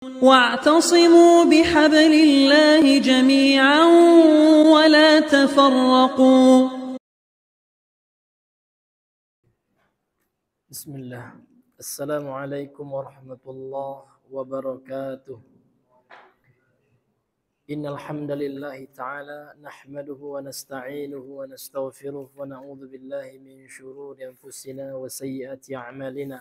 واعتصموا بحبل الله جميعا ولا تفرقوا. بسم الله. السلام عليكم ورحمة الله وبركاته. إن الحمد لله تعالى نحمده ونستعينه ونستغفره ونعوذ بالله من شرور أنفسنا وسيئات أعمالنا.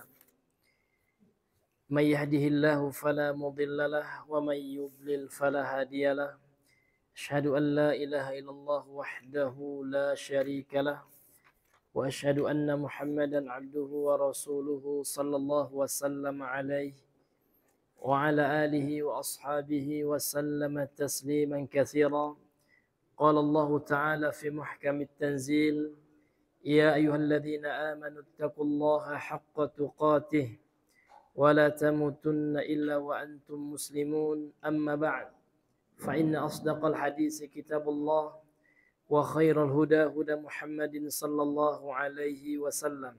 من يهده الله فلا مضل له ومن يضلل فلا هادي له. أشهد أن لا إله إلا الله وحده لا شريك له وأشهد أن محمدا عبده ورسوله صلى الله وسلم عليه وعلى آله وأصحابه وسلم تسليما كثيرا. قال الله تعالى في محكم التنزيل: يا أيها الذين آمنوا اتقوا الله حق تقاته ولا تموتن إلا وأنتم مسلمون. أما بعد، فإن أصدق الحديث كتاب الله وخير الهدى هدى محمد صلى الله عليه وسلم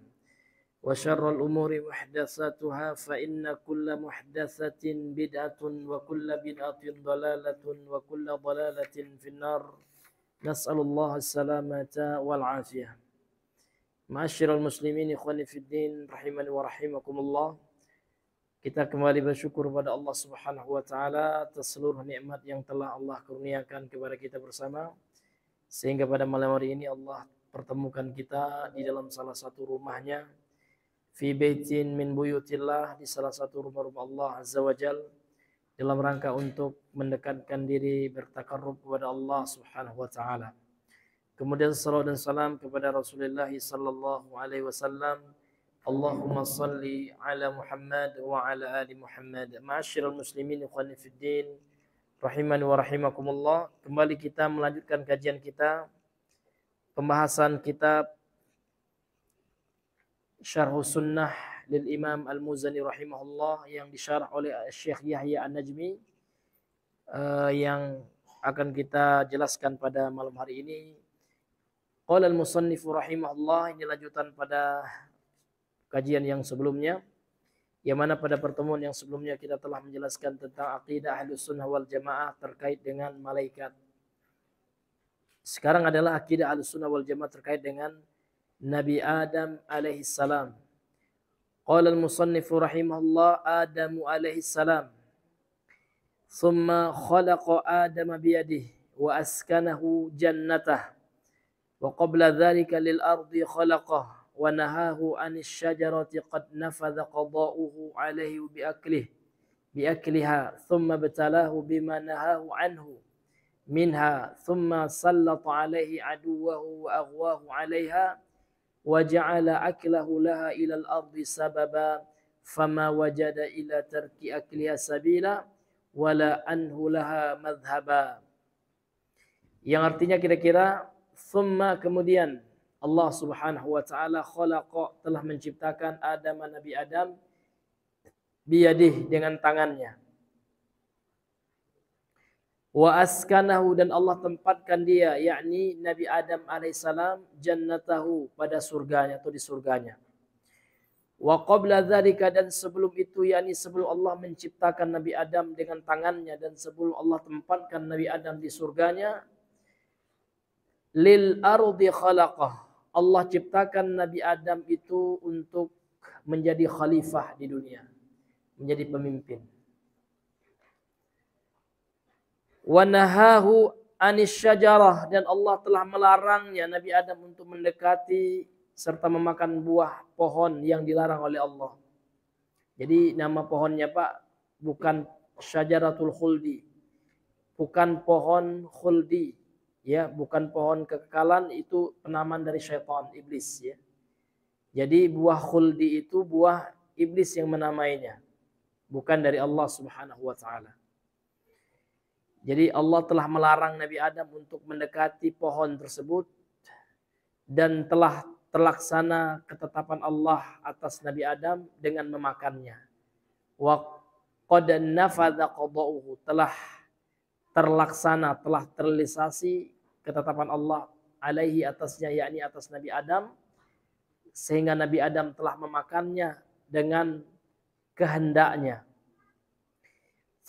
وشر الأمور محدثاتها فإن كل محدثة بدعة وكل بدعة ضلالة وكل ضلالة في النار. نسأل الله السلامة والعافية. Ma'asyiral muslimin ikhwani fid din rahimani wa rahimakumullah. Kita kembali bersyukur kepada Allah Subhanahu wa taala atas seluruh nikmat yang telah Allah kurniakan kepada kita bersama, sehingga pada malam hari ini Allah pertemukan kita di dalam salah satu rumahnya, fi baitin min buyutillah, di salah satu rumah-rumah Allah Azza wa Jal, dalam rangka untuk mendekatkan diri bertakarrub kepada Allah Subhanahu wa taala. Kemudian salawat dan salam kepada Rasulullah sallallahu alaihi wasallam. Allahumma salli ala Muhammad wa ala ali Muhammad. Ma'asyiral muslimin ikhwani fid din rahimani wa rahimakumullah. Kembali kita melanjutkan kajian kita, pembahasan kitab Syarhus Sunnah lil Imam Al-Muzani rahimahullah yang disyarah oleh Syekh Yahya An-Najmi, yang akan kita jelaskan pada malam hari ini. Qala al-musannif rahimahullah, ini lanjutan pada kajian yang sebelumnya, yang mana pada pertemuan yang sebelumnya kita telah menjelaskan tentang aqidah Ahlus Sunnah wal Jamaah terkait dengan malaikat. Sekarang adalah aqidah Ahlus Sunnah wal Jamaah terkait dengan Nabi Adam alaihi salam. Qala al-musannif rahimahullah: Adamu alaihi salam, thumma khalaqa Adama biyadihi wa askanahu jannatah, wa qabla dhalika lil ardi khalaqah wa nahahu anis syajarati qad nafadha qada'uhu alaihi biakliha thumma batalahu bima nahahu anhu minha thumma sallata alaihi aduwahu wa aghwahu alaiha wa ja'ala aklahu laha ila al-ardi sababa fama wajada ila tarki akliha sabila wala anhu laha madhhaba. Yang artinya kira-kira thumma, kemudian Allah Subhanahu wa taala khalaqa, telah menciptakan Adam, Nabi Adam, biyadih, dengan tangannya. Wa askanahu, dan Allah tempatkan dia, yakni Nabi Adam alaihissalam, jannatahu, pada surganya atau di surganya. Wa qabla dzalika, dan sebelum itu, yakni sebelum Allah menciptakan Nabi Adam dengan tangannya dan sebelum Allah tempatkan Nabi Adam di surganya, lil ardi khalaqah, Allah ciptakan Nabi Adam itu untuk menjadi khalifah di dunia, menjadi pemimpin. Wa nahahu anis syajarah, dan Allah telah melarangnya Nabi Adam untuk mendekati serta memakan buah pohon yang dilarang oleh Allah. Jadi nama pohonnya Pak bukan syajaratul khuldi, bukan pohon khuldi. Ya, bukan pohon kekekalan, itu penamaan dari syaitan, iblis, ya. Jadi buah khuldi itu buah iblis yang menamainya, bukan dari Allah Subhanahu wa taala. Jadi Allah telah melarang Nabi Adam untuk mendekati pohon tersebut, dan telah terlaksana ketetapan Allah atas Nabi Adam dengan memakannya. Wa qad nafadha qada'uhu, telah terlaksana, telah terrealisasi ketetapan Allah alaihi, atasnya, yakni atas Nabi Adam, sehingga Nabi Adam telah memakannya dengan kehendaknya.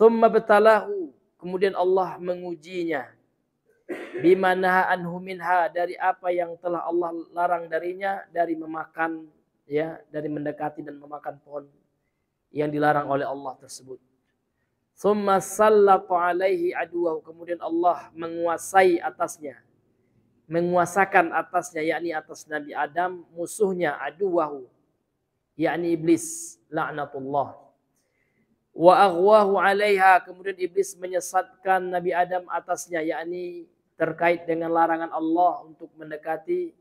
Tsumma batalahu, kemudian Allah mengujinya. Bima naha anhu minha, dari apa yang telah Allah larang darinya, dari memakan, ya, dari mendekati dan memakan pohon yang dilarang oleh Allah tersebut. Tsumma sallata alaihi aduwahu, kemudian Allah menguasai atasnya, menguasakan atasnya, yakni atas Nabi Adam, musuhnya, aduwahu, yakni iblis, laknatullah. Wa aghwahu alaiha, kemudian iblis menyesatkan Nabi Adam atasnya, yakni terkait dengan larangan Allah untuk mendekati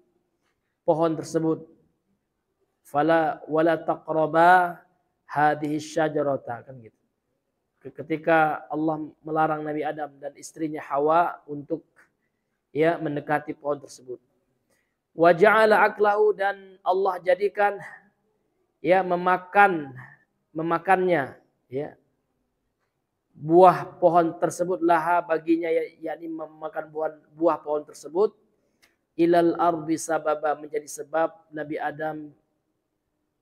pohon tersebut. Fala wala taqraba hadhihi syajarata, kan gitu. Ketika Allah melarang Nabi Adam dan istrinya Hawa untuk, ya, mendekati pohon tersebut. Wa ja'ala aklahu, dan Allah jadikan, ya, memakannya, ya, buah pohon tersebut, laha, baginya, yakni memakan buah pohon tersebut, ilal ardi sababa, menjadi sebab Nabi Adam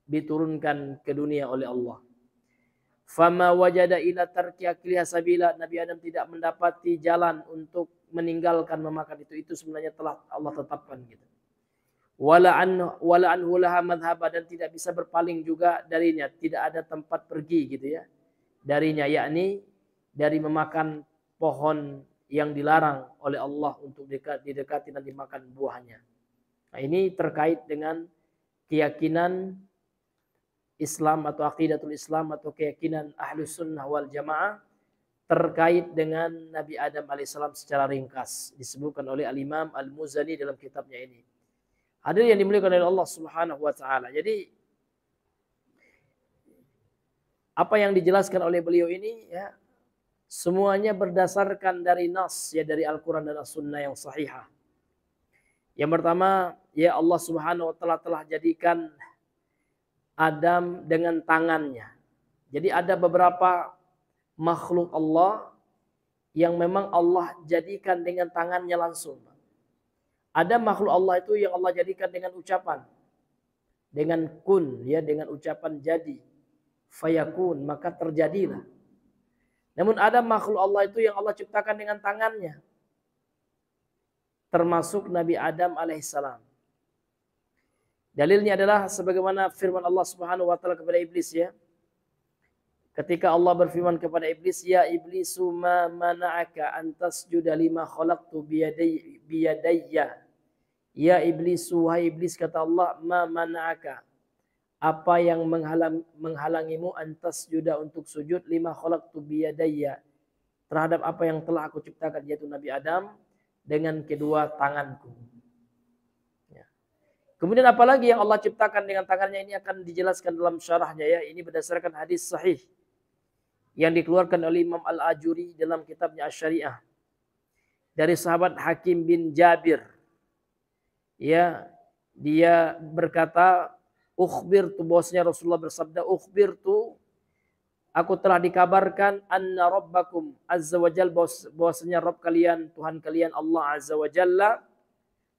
diturunkan ke dunia oleh Allah. Fama wajada ila tarki akliha sabila, Nabi Adam tidak mendapati jalan untuk meninggalkan memakan itu sebenarnya telah Allah tetapkan gitu. Wala anhu laha madhhaba, dan tidak bisa berpaling juga darinya, tidak ada tempat pergi gitu ya darinya, yakni dari memakan pohon yang dilarang oleh Allah untuk didekati dan dimakan buahnya. Nah, ini terkait dengan keyakinan Islam atau aqidatul Islam atau keyakinan Ahlus Sunnah wal Jamaah terkait dengan Nabi Adam alaihissalam secara ringkas disebutkan oleh Al-Imam Al-Muzani dalam kitabnya ini. Hadirin yang dimuliakan oleh Allah Subhanahu wa taala. Jadi apa yang dijelaskan oleh beliau ini, ya, semuanya berdasarkan dari nas, ya, dari Al-Quran dan As-Sunnah yang sahihah. Yang pertama, ya, Allah Subhanahu wa taala telah jadikan Adam dengan tangannya. Jadi ada beberapa makhluk Allah yang memang Allah jadikan dengan tangannya langsung. Ada makhluk Allah itu yang Allah jadikan dengan ucapan. Dengan kun, ya, dengan ucapan jadi. Fayakun, maka terjadilah. Namun ada makhluk Allah itu yang Allah ciptakan dengan tangannya. Termasuk Nabi Adam alaihissalam. Dalilnya adalah sebagaimana firman Allah Subhanahu wa taala kepada iblis, ya. Ketika Allah berfirman kepada iblis, ya iblisu ma mana'aka an tasjuda lima khalaqtu biyadayya. Ya iblisu, wahai iblis, kata Allah, ma mana'aka, apa yang menghalangimu antas juda untuk sujud lima khalaqtu biyadayya, terhadap apa yang telah aku ciptakan, yaitu Nabi Adam, dengan kedua tanganku. Ya. Kemudian apalagi yang Allah ciptakan dengan tangannya, ini akan dijelaskan dalam syarahnya, ya. Ini berdasarkan hadis sahih yang dikeluarkan oleh Imam Al-Ajuri dalam kitabnya Asy-Syariah dari sahabat Hakim bin Jabir. Ya, dia berkata, ukhbirtu, bosnya Rasulullah bersabda, ukhbirtu, aku telah dikabarkan, anna rabbakum azza wa jalla, bahwasanya Rabb kalian, Tuhan kalian Allah azza wa jalla,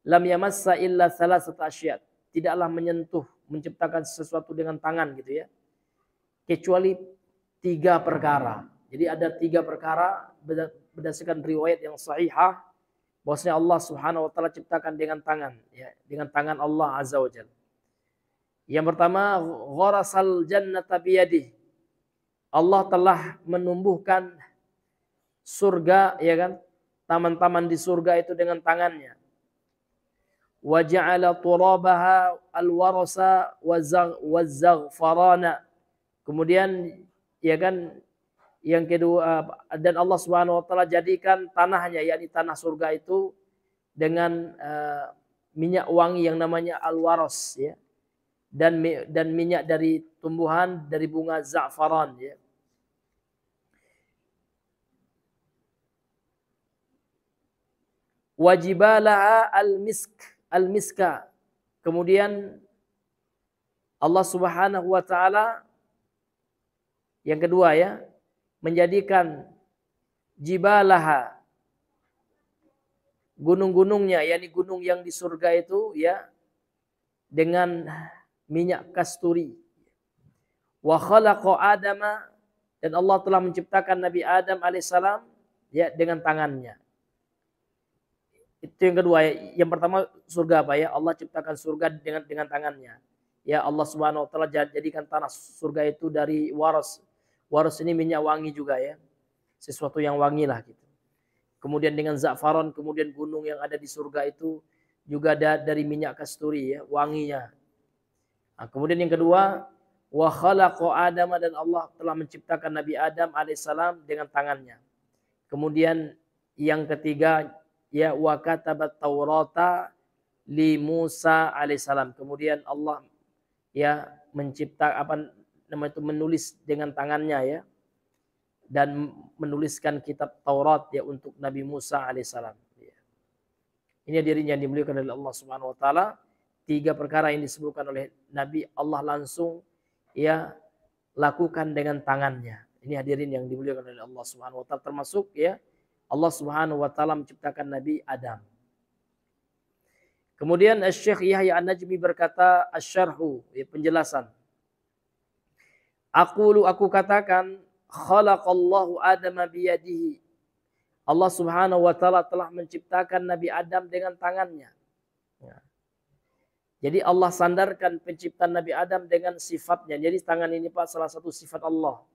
lam yamassa illa thalathata asyad, tidaklah menyentuh, menciptakan sesuatu dengan tangan gitu, ya, kecuali 3 perkara. Jadi ada 3 perkara berdasarkan riwayat yang sahihah, bahwasanya Allah Subhanahu wa taala ciptakan dengan tangan, ya, dengan tangan Allah azza wa jalla. Yang pertama, gharasal jannata biyadihi, Allah telah menumbuhkan surga, ya kan, taman-taman di surga itu dengan tangannya. Wa ja'ala turabaha alwarasa wazaghfarana. Kemudian, ya kan, yang kedua, dan Allah Subhanahu wa taala jadikan tanahnya, yakni tanah surga itu dengan minyak wangi yang namanya alwaros, ya. Dan minyak dari tumbuhan dari bunga za'faran, ya. Wajibalaha al-miska. Kemudian Allah Subhanahu wa taala yang kedua, ya, menjadikan jibalaha, gunung-gunungnya, yakni gunung yang di surga itu, ya, dengan minyak kasturi. Wa khalaqa Adama Dan Allah telah menciptakan Nabi Adam alaihissalam ya dengan tangannya. Itu yang kedua ya. Yang pertama surga apa ya? Allah ciptakan surga dengan tangannya. Ya Allah Subhanahu wa taala jadikan tanah surga itu dari waras. Waras ini minyak wangi juga ya. Sesuatu yang wangi lah gitu. Kemudian dengan za'faron, kemudian gunung yang ada di surga itu juga dari minyak kasturi ya, wanginya. Nah, kemudian yang kedua, wa khalaqa Adam, dan Allah telah menciptakan Nabi Adam alaihissalam dengan tangannya. Kemudian yang ketiga, ya wa katabat Taurata li Musa alaihissalam. Kemudian Allah ya menulis dengan tangannya ya, dan menuliskan kitab Taurat ya untuk Nabi Musa alaihissalam. Ini dirinya yang dimuliakan oleh Allah Subhanahu wa taala. 3 perkara yang disebutkan oleh Nabi Allah langsung ya lakukan dengan tangannya. Ini hadirin yang dimuliakan oleh Allah Subhanahu wa taala, termasuk ya Allah Subhanahu wa taala menciptakan Nabi Adam. Kemudian Syekh Yahya An-Najmi berkata, asy-syarhu, ya, penjelasan. Aku katakan, khalaqallahu Adama biyadihi. Allah Subhanahu wa taala telah menciptakan Nabi Adam dengan tangannya. Ya. Jadi Allah sandarkan penciptaan Nabi Adam dengan sifatnya. Jadi tangan ini Pak salah satu sifat Allah.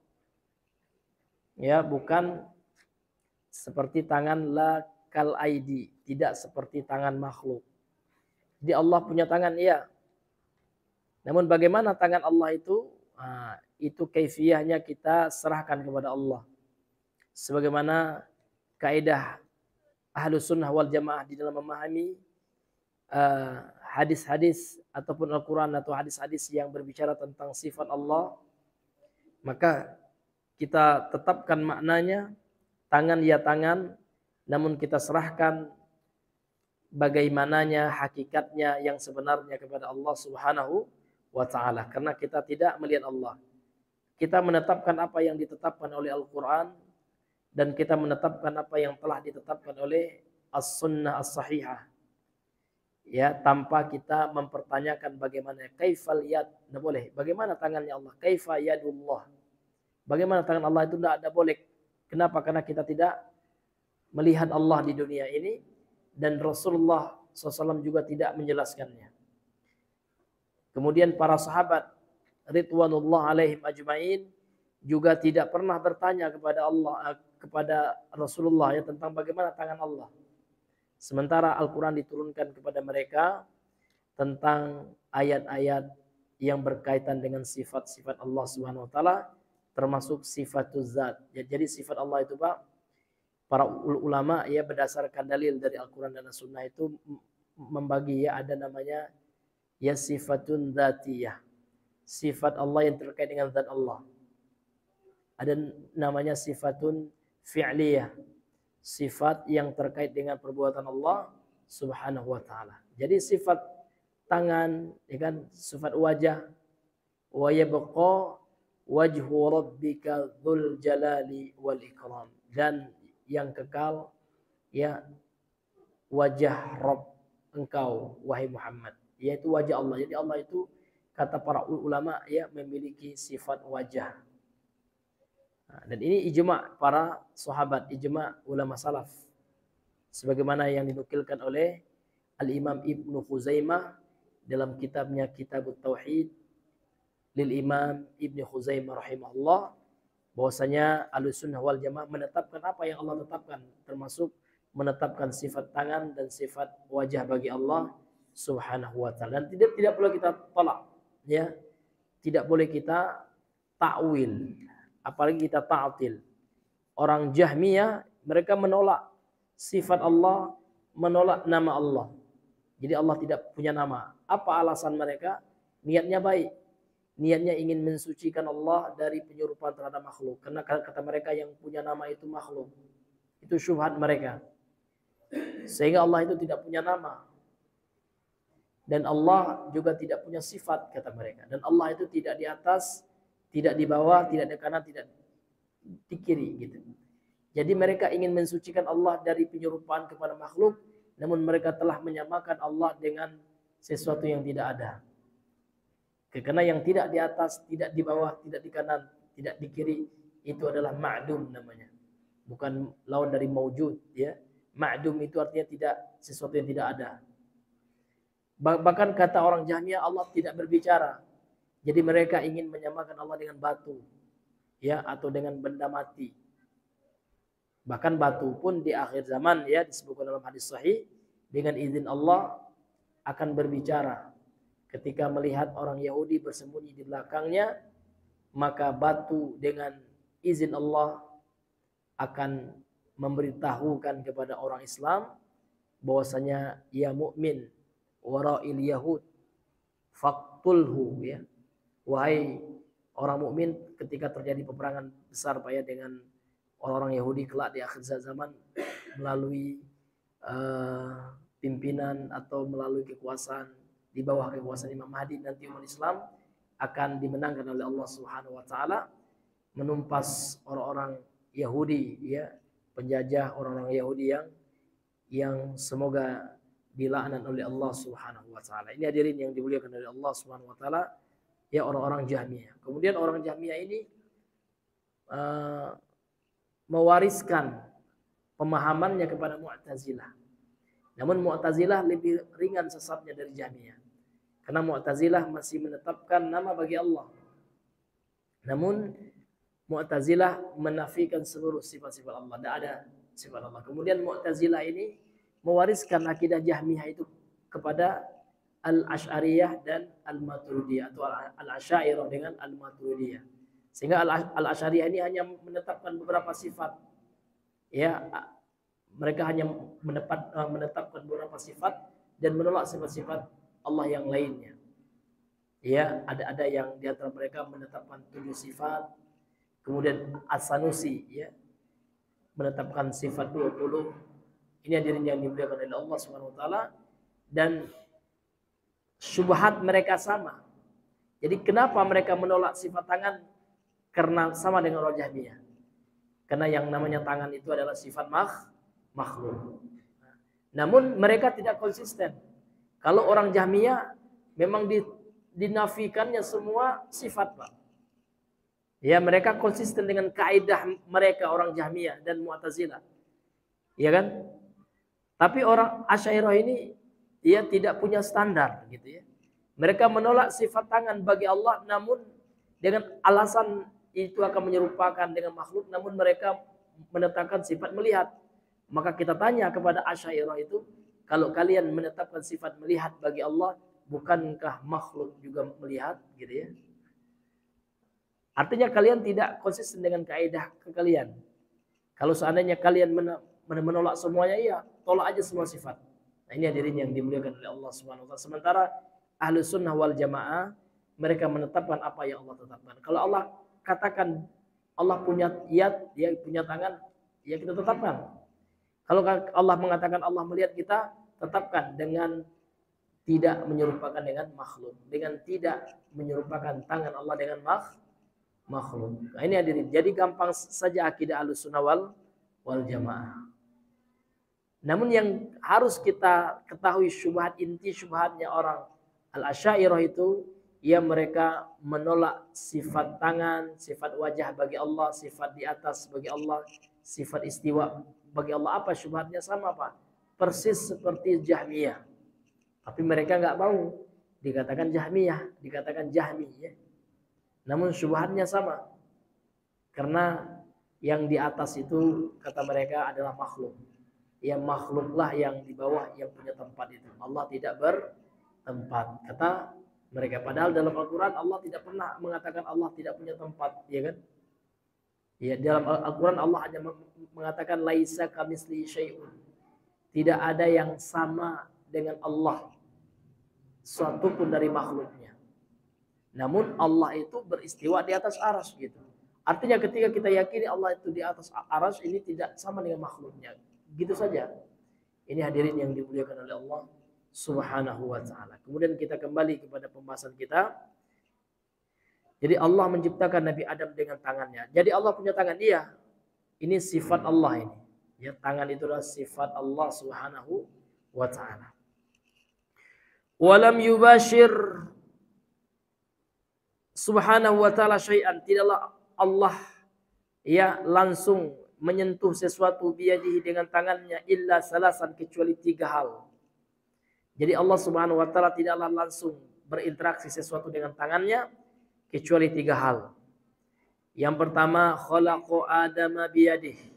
Ya, bukan seperti tangan la kal aidi, tidak seperti tangan makhluk. Jadi Allah punya tangan ya. Namun bagaimana tangan Allah itu? Itu kaifiyahnya kita serahkan kepada Allah. Sebagaimana kaidah Ahlus Sunnah wal Jamaah di dalam memahami hadis-hadis ataupun Al-Quran atau hadis-hadis yang berbicara tentang sifat Allah, maka kita tetapkan maknanya tangan ya tangan, namun kita serahkan bagaimananya hakikatnya yang sebenarnya kepada Allah Subhanahu wa taala, karena kita tidak melihat Allah. Kita menetapkan apa yang ditetapkan oleh Al-Quran, dan kita menetapkan apa yang telah ditetapkan oleh As-Sunnah As-Sahihah. Ya, tanpa kita mempertanyakan bagaimana kaifal yad, tidak boleh. Bagaimana tangannya Allah? Kaifa yadullah? Bagaimana tangan Allah itu tidak boleh. Kenapa? Karena kita tidak melihat Allah di dunia ini, dan Rasulullah SAW juga tidak menjelaskannya. Kemudian para sahabat ridwanullah alaihim ajmain juga tidak pernah bertanya kepada Rasulullah ya tentang bagaimana tangan Allah. Sementara Al-Quran diturunkan kepada mereka tentang ayat-ayat yang berkaitan dengan sifat-sifat Allah Subhanahu wa taala, termasuk sifatuz zat. Jadi sifat Allah itu Pak, para ulama ya berdasarkan dalil dari Al-Quran dan As-Sunnah itu membagi ya, ada namanya ya sifatun dzatiyah. Sifat Allah yang terkait dengan zat Allah. Ada namanya sifatun fi'liyah. Sifat yang terkait dengan perbuatan Allah Subhanahu wa taala. Jadi sifat tangan, ya kan, sifat wajah, wa yabqa wajhu rabbika dzul jalali wal ikram, dan yang kekal ya wajah Rabb engkau wahai Muhammad, yaitu wajah Allah. Jadi Allah itu kata para ulama ya memiliki sifat wajah. Dan ini ijma' para sahabat, ijma' ulama salaf. Sebagaimana yang dinukilkan oleh Al-Imam Ibnu Khuzaimah dalam kitabnya Kitabut Tauhid lil Imam Ibnu Khuzaimah rahimahullah, bahwasanya Ahlussunnah wal Jamaah menetapkan apa yang Allah tetapkan, termasuk menetapkan sifat tangan dan sifat wajah bagi Allah Subhanahu wa taala. Dan tidak boleh kita tolak ya. Tidak boleh kita ta'wil, apalagi kita ta'til. Orang Jahmiyah mereka menolak sifat Allah, menolak nama Allah. Jadi Allah tidak punya nama. Apa alasan mereka? Niatnya baik. Niatnya ingin mensucikan Allah dari penyerupaan terhadap makhluk. Karena kata mereka yang punya nama itu makhluk. Itu syubhat mereka. Sehingga Allah itu tidak punya nama. Dan Allah juga tidak punya sifat, kata mereka. Dan Allah itu tidak di atas, tidak di bawah, tidak di kanan, tidak di kiri gitu. Jadi mereka ingin mensucikan Allah dari penyerupaan kepada makhluk, namun mereka telah menyamakan Allah dengan sesuatu yang tidak ada. Karena yang tidak di atas, tidak di bawah, tidak di kanan, tidak di kiri, itu adalah ma'dum namanya. Bukan lawan dari maujud, ya. Ma'dum itu artinya tidak, sesuatu yang tidak ada. Bahkan kata orang Jahmiyah, Allah tidak berbicara. Jadi mereka ingin menyamakan Allah dengan batu, ya, atau dengan benda mati. Bahkan batu pun di akhir zaman, ya, disebutkan dalam hadis sahih, dengan izin Allah akan berbicara. Ketika melihat orang Yahudi bersembunyi di belakangnya, maka batu dengan izin Allah akan memberitahukan kepada orang Islam bahwasanya ya mukmin wara'il yahud faqtulhu, ya. Wahai orang mukmin, ketika terjadi peperangan besar Pak, ya, dengan orang-orang Yahudi kelak di akhir zaman melalui pimpinan atau melalui kekuasaan, di bawah kekuasaan Imam Mahdi, nanti umat Islam akan dimenangkan oleh Allah Subhanahu wa taala, menumpas orang-orang Yahudi, ya, penjajah orang-orang Yahudi yang semoga dilaknat oleh Allah Subhanahu wa taala. Ini hadirin yang dimuliakan oleh Allah Subhanahu wa taala, ya, orang-orang Jahmiyah. Kemudian orang Jahmiyah ini mewariskan pemahamannya kepada Mu'tazilah. Namun Mu'tazilah lebih ringan sesatnya dari Jahmiyah. Karena Mu'tazilah masih menetapkan nama bagi Allah. Namun Mu'tazilah menafikan seluruh sifat-sifat Allah. Tidak ada sifat Allah. Kemudian Mu'tazilah ini mewariskan akidah Jahmiyah itu kepada Al-Asy'ariyah dan Al-Maturidiyah, atau Al-Asy'ariyah dengan Al-Maturidiyah. Sehingga Al-Asy'ariyah ini hanya menetapkan beberapa sifat. Ya, mereka hanya menetapkan beberapa sifat dan menolak sifat-sifat Allah yang lainnya. Ya, ada yang di antara mereka menetapkan 7 sifat. Kemudian As-Sanusi, ya, menetapkan sifat 20. Ini hadirin yang dimuliakan oleh Allah Subhanahu wa taala, dan syubhat mereka sama. Jadi kenapa mereka menolak sifat tangan? Karena sama dengan orang Jahmiyah. Karena yang namanya tangan itu adalah sifat makhluk. Namun mereka tidak konsisten. Kalau orang Jahmiyah memang dinafikannya semua sifat, Pak. Ya, mereka konsisten dengan kaidah mereka orang Jahmiyah dan Mu'tazilah. Ya kan? Tapi orang Asy'ariyah ini dia tidak punya standar, gitu, ya. Mereka menolak sifat tangan bagi Allah, namun dengan alasan itu akan menyerupakan dengan makhluk, namun mereka menetapkan sifat melihat. Maka kita tanya kepada Asy'ariyah itu, kalau kalian menetapkan sifat melihat bagi Allah, bukankah makhluk juga melihat, gitu, ya? Artinya kalian tidak konsisten dengan kaidah kalian. Kalau seandainya kalian menolak semuanya, ya tolak aja semua sifat. Nah, ini hadirin yang dimuliakan oleh Allah Subhanahu wa taala. Sementara Ahlus Sunnah wal Jamaah, mereka menetapkan apa yang Allah tetapkan. Kalau Allah katakan Allah punya yad, dia punya tangan, ya kita tetapkan. Kalau Allah mengatakan Allah melihat, kita tetapkan dengan tidak menyerupakan dengan makhluk, dengan tidak menyerupakan tangan Allah dengan makhluk. Nah, ini hadirin. Jadi gampang saja akidah Ahlussunnah wal Jamaah. Namun yang harus kita ketahui, syubhat, inti syubhatnya orang Al-Asy'ariyah itu, ya, mereka menolak sifat tangan, sifat wajah bagi Allah, sifat di atas bagi Allah, sifat istiwa bagi Allah. Apa syubhatnya? Sama, Pak, persis seperti Jahmiyah. Tapi mereka nggak mau dikatakan Jahmiyah, dikatakan Jahmi, ya. Namun syubhatnya sama. Karena yang di atas itu kata mereka adalah makhluk. Ya, makhluklah yang di bawah yang punya tempat itu. Allah tidak bertempat, kata mereka. Padahal dalam Al-Quran Allah tidak pernah mengatakan Allah tidak punya tempat, ya kan? Ya, dalam Al-Quran Allah hanya mengatakan laisa kamitslihi syai'un. Tidak ada yang sama dengan Allah, suatu pun dari makhluknya. Namun Allah itu beristiwa di atas arsy, gitu. Artinya ketika kita yakini Allah itu di atas arsy, ini tidak sama dengan makhluknya. Gitu saja. Ini hadirin yang dimuliakan oleh Allah Subhanahu wa taala. Kemudian kita kembali kepada pembahasan kita. Jadi Allah menciptakan Nabi Adam dengan tangannya. Jadi Allah punya tangan, iya. Ini sifat Allah ini. Ya, tangan itu adalah sifat Allah Subhanahu wa taala. Walam yubashir Subhanahu wa taala syai'an. Tidaklah Allah ia langsung menyentuh sesuatu biyadihi dengan tangannya illa salasan, kecuali 3 hal. Jadi Allah Subhanahu wa taala tidaklah langsung berinteraksi sesuatu dengan tangannya kecuali 3 hal. Yang pertama, khalaqu Adama biyadihi.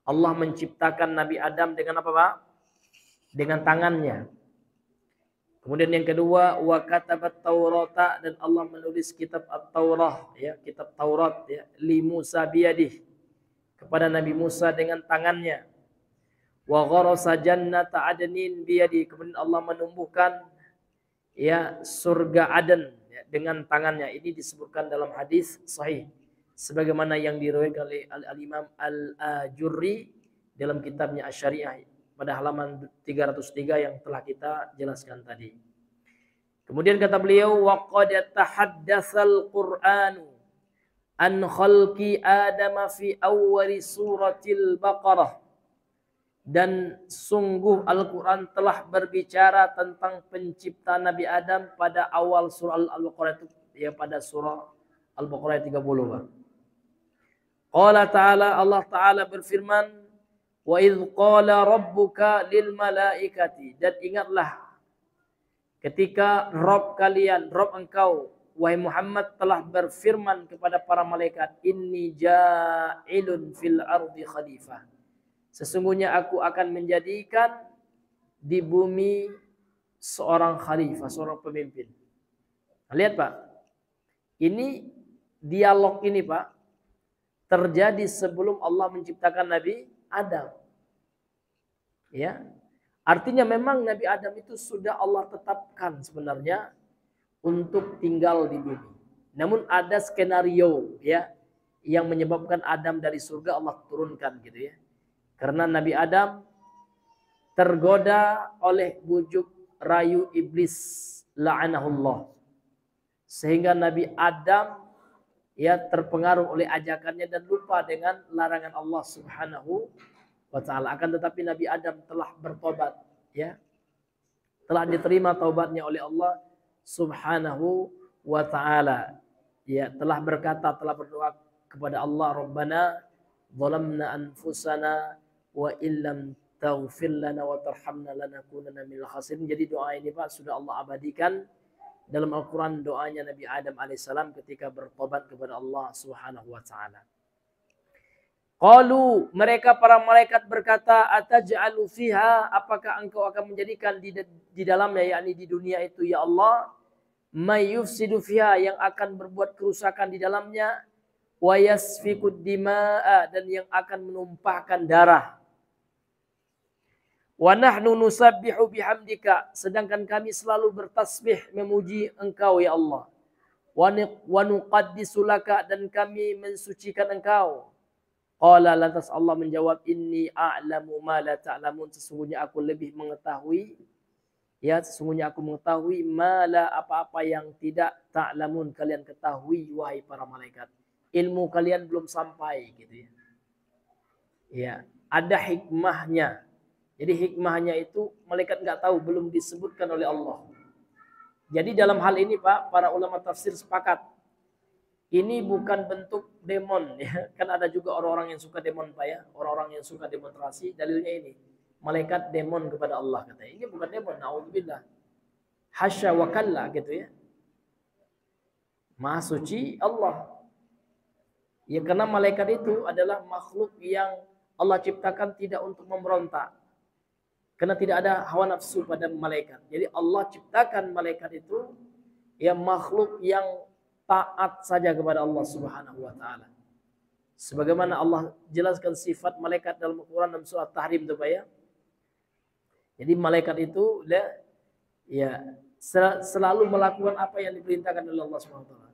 Allah menciptakan Nabi Adam dengan apa, Pak? Dengan tangannya. Kemudian yang kedua, wa katabat Taurata, dan Allah menulis kitab At-Taurah, ya, kitab Taurat, ya, li Musa biyadihi, kepada Nabi Musa dengan tangannya. Wa gharasa jannata adnin biyadihi, kemudian Allah menumbuhkan, ya, surga Aden, ya, dengan tangannya. Ini disebutkan dalam hadis sahih sebagaimana yang diriwayatkan oleh Al-Imam Al-Ajurri dalam kitabnya Asy-Syariah pada halaman 303 yang telah kita jelaskan tadi. Kemudian kata beliau, wa qad tahaddatsal Qur'anu an khalqi Adam fi awwal suratil Baqarah. Dan sungguh Al-Quran telah berbicara tentang penciptaan Nabi Adam pada awal surah Al-Baqarah itu, ya, pada surah Al-Baqarah 30, Pak. Qala ta'ala, Allah Ta'ala berfirman, wa idh qala rabbuka lil malaikati, dan ingatlah ketika Rabb kalian, Rabb engkau wahai Muhammad telah berfirman kepada para malaikat, inni ja'ilun fil ardi khalifah, sesungguhnya aku akan menjadikan di bumi seorang khalifah, seorang pemimpin. Lihat, Pak, ini dialog ini, Pak, terjadi sebelum Allah menciptakan Nabi Adam. Ya. Artinya memang Nabi Adam itu sudah Allah tetapkan sebenarnya untuk tinggal di bumi. Namun ada skenario, ya, yang menyebabkan Adam dari surga Allah turunkan gitu, ya. Karena Nabi Adam tergoda oleh bujuk rayu iblis, la'anahullah. Sehingga Nabi Adam, ya, terpengaruh oleh ajakannya dan lupa dengan larangan Allah Subhanahu wa taala. Akan tetapi Nabi Adam telah bertobat, ya. Telah diterima taubatnya oleh Allah Subhanahu wa taala. Ya, telah berkata, telah berdoa kepada Allah, Rabbana zalamna anfusana wa illam taghfir lana wa tarhamna lanakunanna minal khasirin. Jadi doa ini, Pak, sudah Allah abadikan dalam Al-Quran, doanya Nabi Adam alaihissalam ketika bertobat kepada Allah Subhanahu wa taala. Qalu, mereka para malaikat berkata, ataj'alu fiha, apakah engkau akan menjadikan di dalamnya, yakni di dunia itu, ya Allah, may yufsidu fiha, yang akan berbuat kerusakan di dalamnya, wa yasfikud dima'a, dan yang akan menumpahkan darah. Wa nahnu nusabbihu bihamdika, sedangkan kami selalu bertasbih memuji engkau, ya Allah. Wa nuqaddisu laka, dan kami mensucikan engkau. Qala, lantas Allah menjawab, inni a'lamu ma la ta'lamun, sesungguhnya aku lebih mengetahui, ya, sesungguhnya aku mengetahui ma la, apa-apa yang tidak ta'lamun, kalian ketahui wahai para malaikat. Ilmu kalian belum sampai gitu, ya. Ya, ada hikmahnya. Jadi hikmahnya itu malaikat nggak tahu, belum disebutkan oleh Allah. Jadi dalam hal ini, Pak, para ulama tafsir sepakat. Ini bukan bentuk demon, ya. Kan ada juga orang-orang yang suka demon, Pak, ya. Orang-orang yang suka demonstrasi, dalilnya ini. Malaikat demon kepada Allah, katanya. Ini bukan demon, na'udzubillah. Hasya wa kalla, gitu, ya. Maha suci Allah. Ya, karena malaikat itu adalah makhluk yang Allah ciptakan tidak untuk memberontak. Karena tidak ada hawa nafsu pada malaikat. Jadi Allah ciptakan malaikat itu, ya, makhluk yang taat saja kepada Allah Subhanahu wa taala. Sebagaimana Allah jelaskan sifat malaikat dalam Al-Quran dalam surah Tahrim itu, Pak, ya. Jadi malaikat itu, ya, selalu melakukan apa yang diperintahkan oleh Allah Subhanahu wa taala.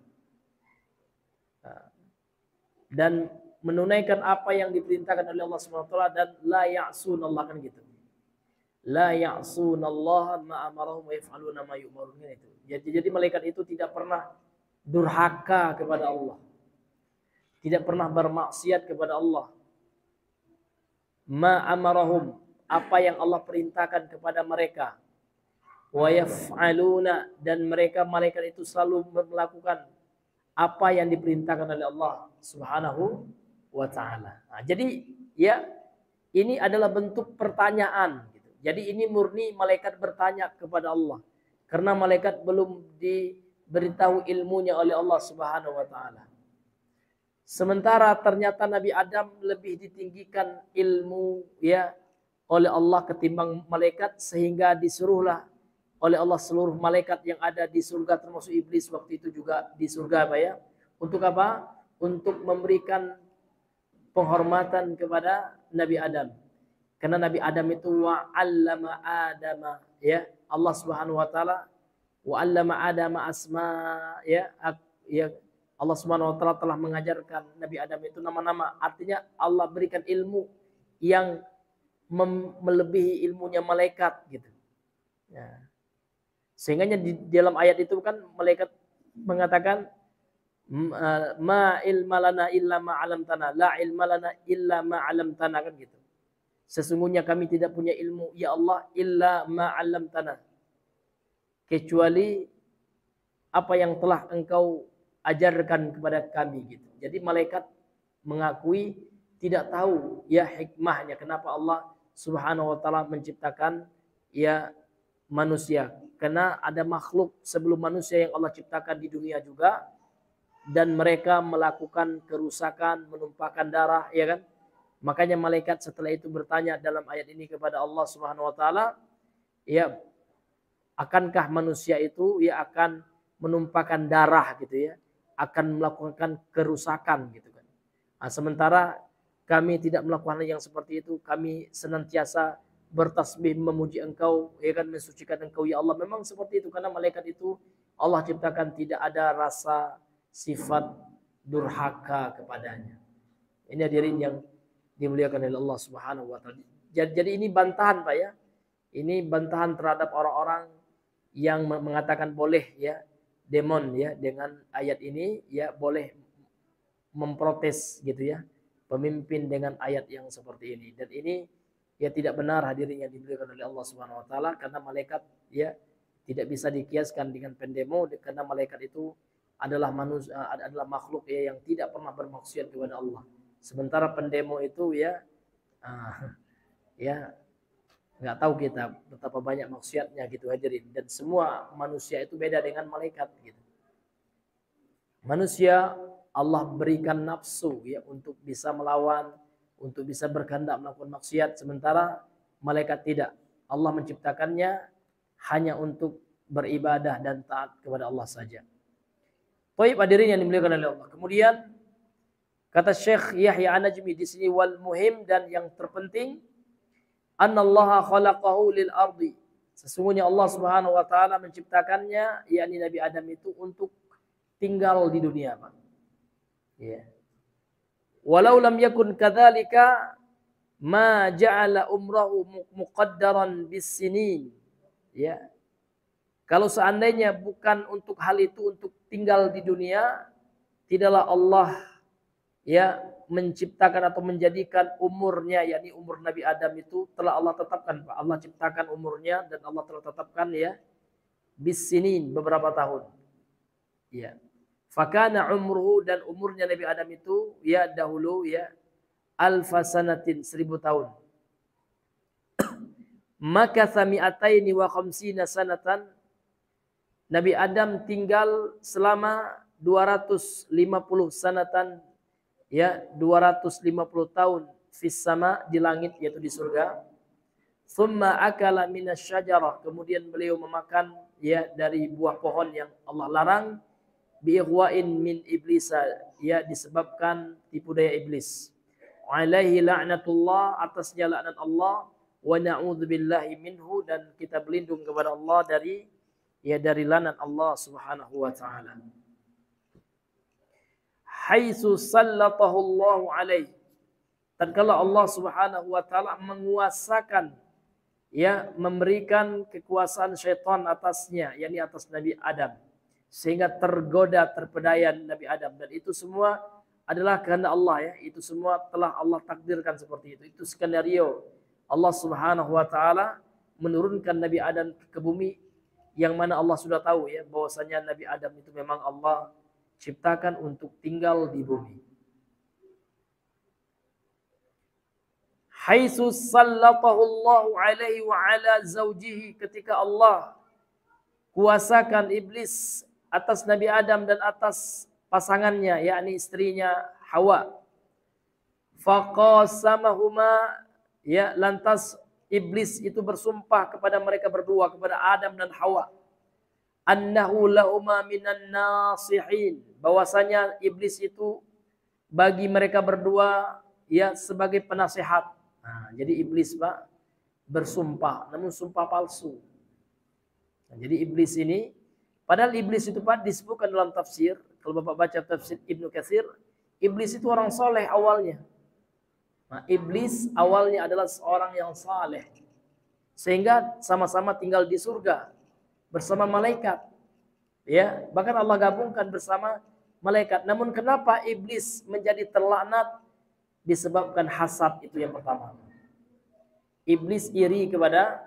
Dan menunaikan apa yang diperintahkan oleh Allah Subhanahu wa taala, dan la ya'sunallah, kan gitu. La ya'sunallaha ma amarahum wa yaf'aluna ma yu'marun, itu. Jadi malaikat itu tidak pernah durhaka kepada Allah. Tidak pernah bermaksiat kepada Allah. Ma amarahum, apa yang Allah perintahkan kepada mereka. Wa yaf'aluna, dan mereka malaikat itu selalu melakukan apa yang diperintahkan oleh Allah Subhanahu wa ta'ala. Nah, jadi ya ini adalah bentuk pertanyaan gitu. Jadi ini murni malaikat bertanya kepada Allah karena malaikat belum diberitahu ilmunya oleh Allah Subhanahu wa taala. Sementara ternyata Nabi Adam lebih ditinggikan ilmu ya oleh Allah ketimbang malaikat, sehingga disuruhlah oleh Allah seluruh malaikat yang ada di surga termasuk iblis waktu itu juga di surga Pak ya. Untuk apa? Untuk memberikan penghormatan kepada Nabi Adam. Karena Nabi Adam itu wa'allama Adama ya. Allah Subhanahu wa taala wa'allama Adama asma ya, ya Allah Subhanahu wa taala telah mengajarkan Nabi Adam itu nama-nama. Artinya Allah berikan ilmu yang melebihi ilmunya malaikat gitu. Ya. Sehingga di dalam ayat itu kan malaikat mengatakan ma ilma lana illa ma 'allamtana, la ilma lana illa ma 'allamtana kan gitu. Sesungguhnya kami tidak punya ilmu ya Allah illa ma 'allamtana, kecuali apa yang telah Engkau ajarkan kepada kami gitu. Jadi malaikat mengakui tidak tahu ya hikmahnya kenapa Allah Subhanahu wa taala menciptakan ya manusia. Karena ada makhluk sebelum manusia yang Allah ciptakan di dunia juga, dan mereka melakukan kerusakan, menumpahkan darah, ya kan? Makanya malaikat setelah itu bertanya dalam ayat ini kepada Allah Subhanahu wa taala, ya akankah manusia itu ya akan menumpahkan darah gitu ya, akan melakukan kerusakan gitu kan. Nah, sementara kami tidak melakukan hal yang seperti itu, kami senantiasa bertasbih memuji Engkau, ya kan, mensucikan Engkau ya Allah. Memang seperti itu karena malaikat itu Allah ciptakan tidak ada rasa sifat durhaka kepadanya. Ini hadirin yang dimuliakan oleh Allah Subhanahu wa taala. Jadi ini bantahan Pak ya. Ini bantahan terhadap orang-orang yang mengatakan boleh ya demon ya dengan ayat ini ya boleh memprotes gitu ya pemimpin dengan ayat yang seperti ini. Dan ini ya tidak benar hadirin yang dimuliakan oleh Allah Subhanahu wa taala, karena malaikat ya tidak bisa dikiaskan dengan pendemo, karena malaikat itu adalah manusia, adalah makhluk ya yang tidak pernah bermaksiat kepada Allah. Sementara pendemo itu ya ya nggak tahu kita betapa banyak maksiatnya gitu hadirin. Dan semua manusia itu beda dengan malaikat gitu. Manusia Allah berikan nafsu ya untuk bisa melawan, untuk bisa berkehendak melakukan maksiat, sementara malaikat tidak. Allah menciptakannya hanya untuk beribadah dan taat kepada Allah saja. Baik hadirin yang dimuliakan oleh Allah. Kemudian kata Syekh Yahya An-Najmi di sini, wal muhim, dan yang terpenting, annallaha khalaqahu lil ardi. Sesungguhnya Allah Subhanahu wa taala menciptakannya, yakni Nabi Adam itu untuk tinggal di dunia, Pak. Ya. Walau lam yakun kadzalika ma ja'ala umrahu muqaddaran bis-sinin. Ya. Kalau seandainya bukan untuk hal itu, untuk tinggal di dunia, tidaklah Allah ya menciptakan atau menjadikan umurnya, yakni umur Nabi Adam itu telah Allah tetapkan, Pak. Allah ciptakan umurnya dan Allah telah tetapkan ya bis-sinin, beberapa tahun. Ya. Fakana umruhu, dan umurnya Nabi Adam itu ya dahulu ya alfasanatin, 1000 tahun. Maka sami'ataini wa khamsina sanatan, Nabi Adam tinggal selama 250 sanatan ya 250 tahun fis sama, di langit yaitu di surga. Thumma akala minasyajarah, kemudian beliau memakan ya dari buah pohon yang Allah larang, bi'ighwa'in min iblisa, ya disebabkan tipu daya iblis. Alaihi la'natullah, atasnya laknat Allah, wa na'udzubillahi minhu, dan kita berlindung kepada Allah dari laknat Allah Subhanahu wa taala. Haitsu sallatahu Allah alaihi, tatkala Allah Subhanahu wa taala menguasakan ya memberikan kekuasaan syaitan atasnya, yakni atas Nabi Adam, sehingga tergoda, terpedaya Nabi Adam, dan itu semua adalah kehendak Allah ya, itu semua telah Allah takdirkan seperti itu. Itu skenario Allah Subhanahu wa taala menurunkan Nabi Adam ke bumi, yang mana Allah sudah tahu ya bahwasanya Nabi Adam itu memang Allah ciptakan untuk tinggal di bumi. haitsu sallatahu Allahu alaihi wa ala zaujihi, ketika Allah kuasakan iblis atas Nabi Adam dan atas pasangannya, yakni istrinya Hawa. Faqasamahuma, ya, lantas iblis itu bersumpah kepada mereka berdua, kepada Adam dan Hawa, annahu lahuma minan nasihin, bahwasanya iblis itu bagi mereka berdua ya sebagai penasihat. Nah, jadi iblis Pak bersumpah, namun sumpah palsu. Nah, jadi iblis ini, padahal iblis itu Pak disebutkan dalam tafsir, kalau Bapak baca tafsir Ibnu Katsir, iblis itu orang soleh awalnya. Nah, iblis awalnya adalah seorang yang saleh, sehingga sama-sama tinggal di surga bersama malaikat. Ya, bahkan Allah gabungkan bersama malaikat. Namun kenapa iblis menjadi terlaknat? Disebabkan hasad, itu yang pertama. Iblis iri kepada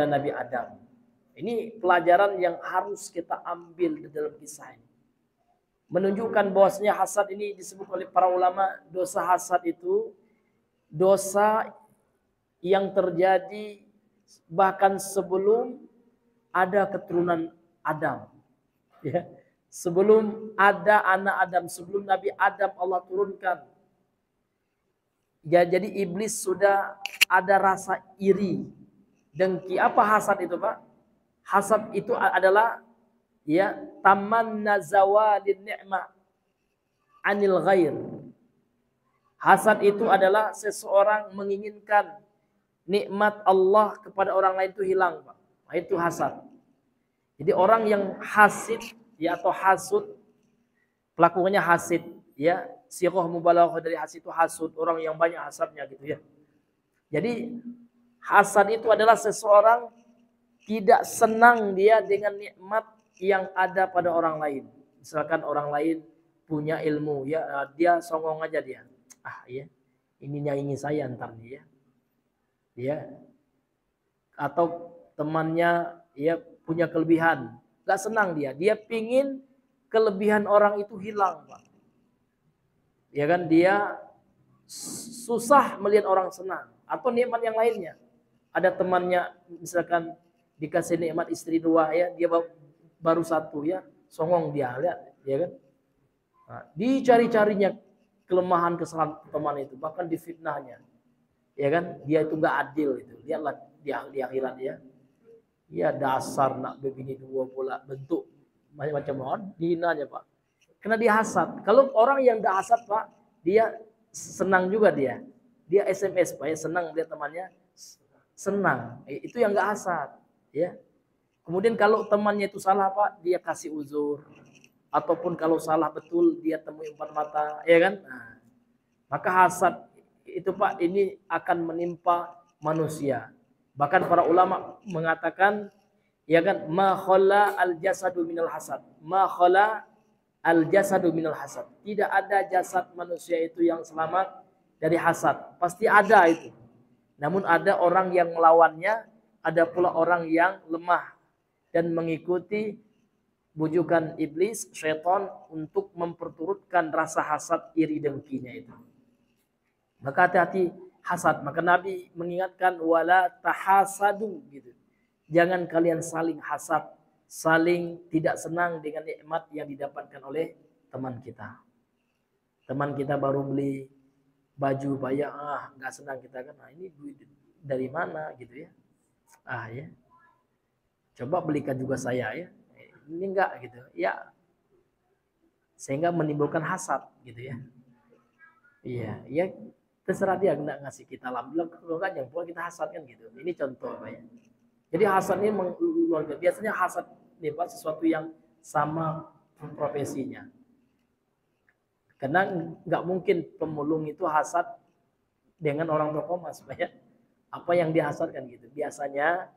Nabi Adam. Ini pelajaran yang harus kita ambil di dalam kisah ini. Menunjukkan bahwasanya hasad ini disebut oleh para ulama, dosa hasad itu dosa yang terjadi bahkan sebelum ada keturunan Adam. Ya. Sebelum ada anak Adam, sebelum Nabi Adam Allah turunkan. Ya, jadi iblis sudah ada rasa iri, dengki. Apa hasad itu Pak? Hasad itu adalah ya tamanna zawalin ni'mah anil ghair. Hasad itu adalah seseorang menginginkan nikmat Allah kepada orang lain itu hilang, Pak. Nah, itu hasad. Jadi orang yang hasid ya atau hasud, pelakunya hasid ya, sighah mubalaghah dari hasid itu hasud, orang yang banyak hasadnya gitu ya. Jadi hasad itu adalah seseorang tidak senang dia dengan nikmat yang ada pada orang lain. Misalkan orang lain punya ilmu ya, dia songong aja dia. Ah ya, ini nyaingi saya ntar nih ya. Ya. Atau temannya ya punya kelebihan, gak senang dia. Dia pingin kelebihan orang itu hilang, Pak. Ya kan, dia susah melihat orang senang. Atau nikmat yang lainnya. Ada temannya misalkan dikasih nikmat istri dua ya, dia baru satu ya, songong dia, lihat, ya kan. Nah, dicari-carinya kelemahan kesalahan teman itu, bahkan difitnahnya. Ya kan, dia itu nggak adil itu. Lihatlah di akhirat ya. Ya dasar nak begini dua pula, bentuk macam-macam, dihinanya Pak. Karena dia hasad. Kalau orang yang tidak hasad Pak, dia senang juga dia. Dia SMS Pak ya, senang lihat temannya senang. Itu yang nggak hasad ya. Kemudian kalau temannya itu salah Pak, dia kasih uzur. Ataupun kalau salah betul dia temui empat mata, ya kan? Nah, maka hasad itu Pak ini akan menimpa manusia. Bahkan para ulama mengatakan ya kan, ma khala al jasadu minal hasad. Ma khala al jasadu minal hasad. Tidak ada jasad manusia itu yang selamat dari hasad. Pasti ada itu. Namun ada orang yang melawannya, ada pula orang yang lemah dan mengikuti bujukan iblis, syaitan untuk memperturutkan rasa hasad, iri dengkinya itu. Maka hati-hati hasad. Maka Nabi mengingatkan wala tahasadu gitu. Jangan kalian saling hasad, saling tidak senang dengan nikmat yang didapatkan oleh teman kita. Teman kita baru beli baju banyak, nggak senang kita kan. Nah, ini duit dari mana gitu ya. Ah ya. Coba belikan juga saya ya. Ini enggak gitu. Ya. Sehingga menimbulkan hasad gitu ya. Iya, ya terserah dia enggak ngasih kita, alhamdulillah. Kalau enggak jangan pula kita hasad kan gitu. Ini contoh Pak ya. Jadi hasad ini luar biasa. Biasanya hasad nih Pak sesuatu yang sama profesinya. Karena enggak mungkin pemulung itu hasad dengan orang tokomas Pak ya. Apa yang dihasadkan gitu. Biasanya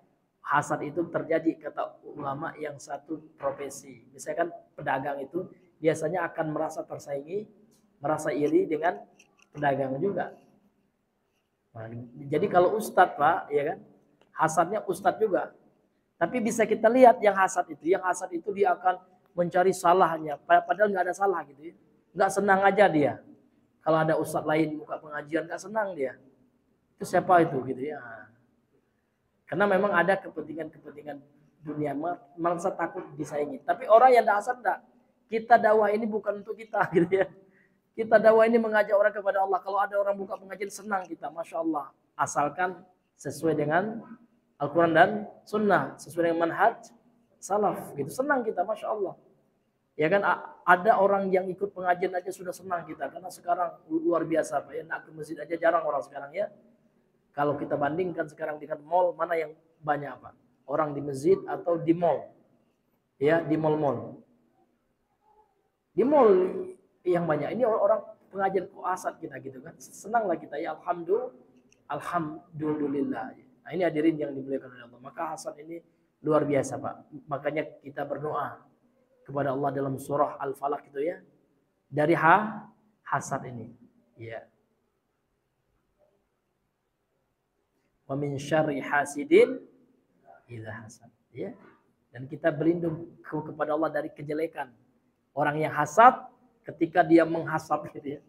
hasad itu terjadi kata ulama yang satu profesi. Misalkan pedagang itu biasanya akan merasa tersaingi, merasa iri dengan pedagang juga. Nah, jadi kalau ustadz Pak, ya kan, hasadnya ustadz juga. Tapi bisa kita lihat yang hasad itu dia akan mencari salahnya, padahal nggak ada salah gitu ya. Nggak senang aja dia. Kalau ada ustadz lain buka pengajian gak senang dia. Itu siapa itu gitu ya. Karena memang ada kepentingan dunia, merasa takut disaingi. Tapi orang yang tidak hasad enggak. Kita dakwah ini bukan untuk kita gitu ya. Kita dakwah ini mengajak orang kepada Allah. Kalau ada orang buka pengajian senang kita, Masya Allah. Asalkan sesuai dengan Al-Quran dan Sunnah, sesuai dengan manhaj salaf gitu. Senang kita, Masya Allah. Ya kan, ada orang yang ikut pengajian aja sudah senang kita. Karena sekarang luar biasa Pak ya, nak ke masjid aja jarang orang sekarang ya. Kalau kita bandingkan sekarang dengan mall, mana yang banyak Pak? Orang di masjid atau di mall? Ya, di mall-mall. Di mall yang banyak. Ini orang pengajian kok asad kita gitu kan. Senanglah kita ya, alhamdulillah. Nah, ini hadirin yang dimuliakan oleh Allah. Maka hasad ini luar biasa Pak. Makanya kita berdoa kepada Allah dalam surah Al-Falaq itu ya. Dari hasad ini. Ya. Wa min syarri hasidin idza hasad. Ya. Dan kita berlindung kepada Allah dari kejelekan orang yang hasad ketika dia menghasad gitu ya.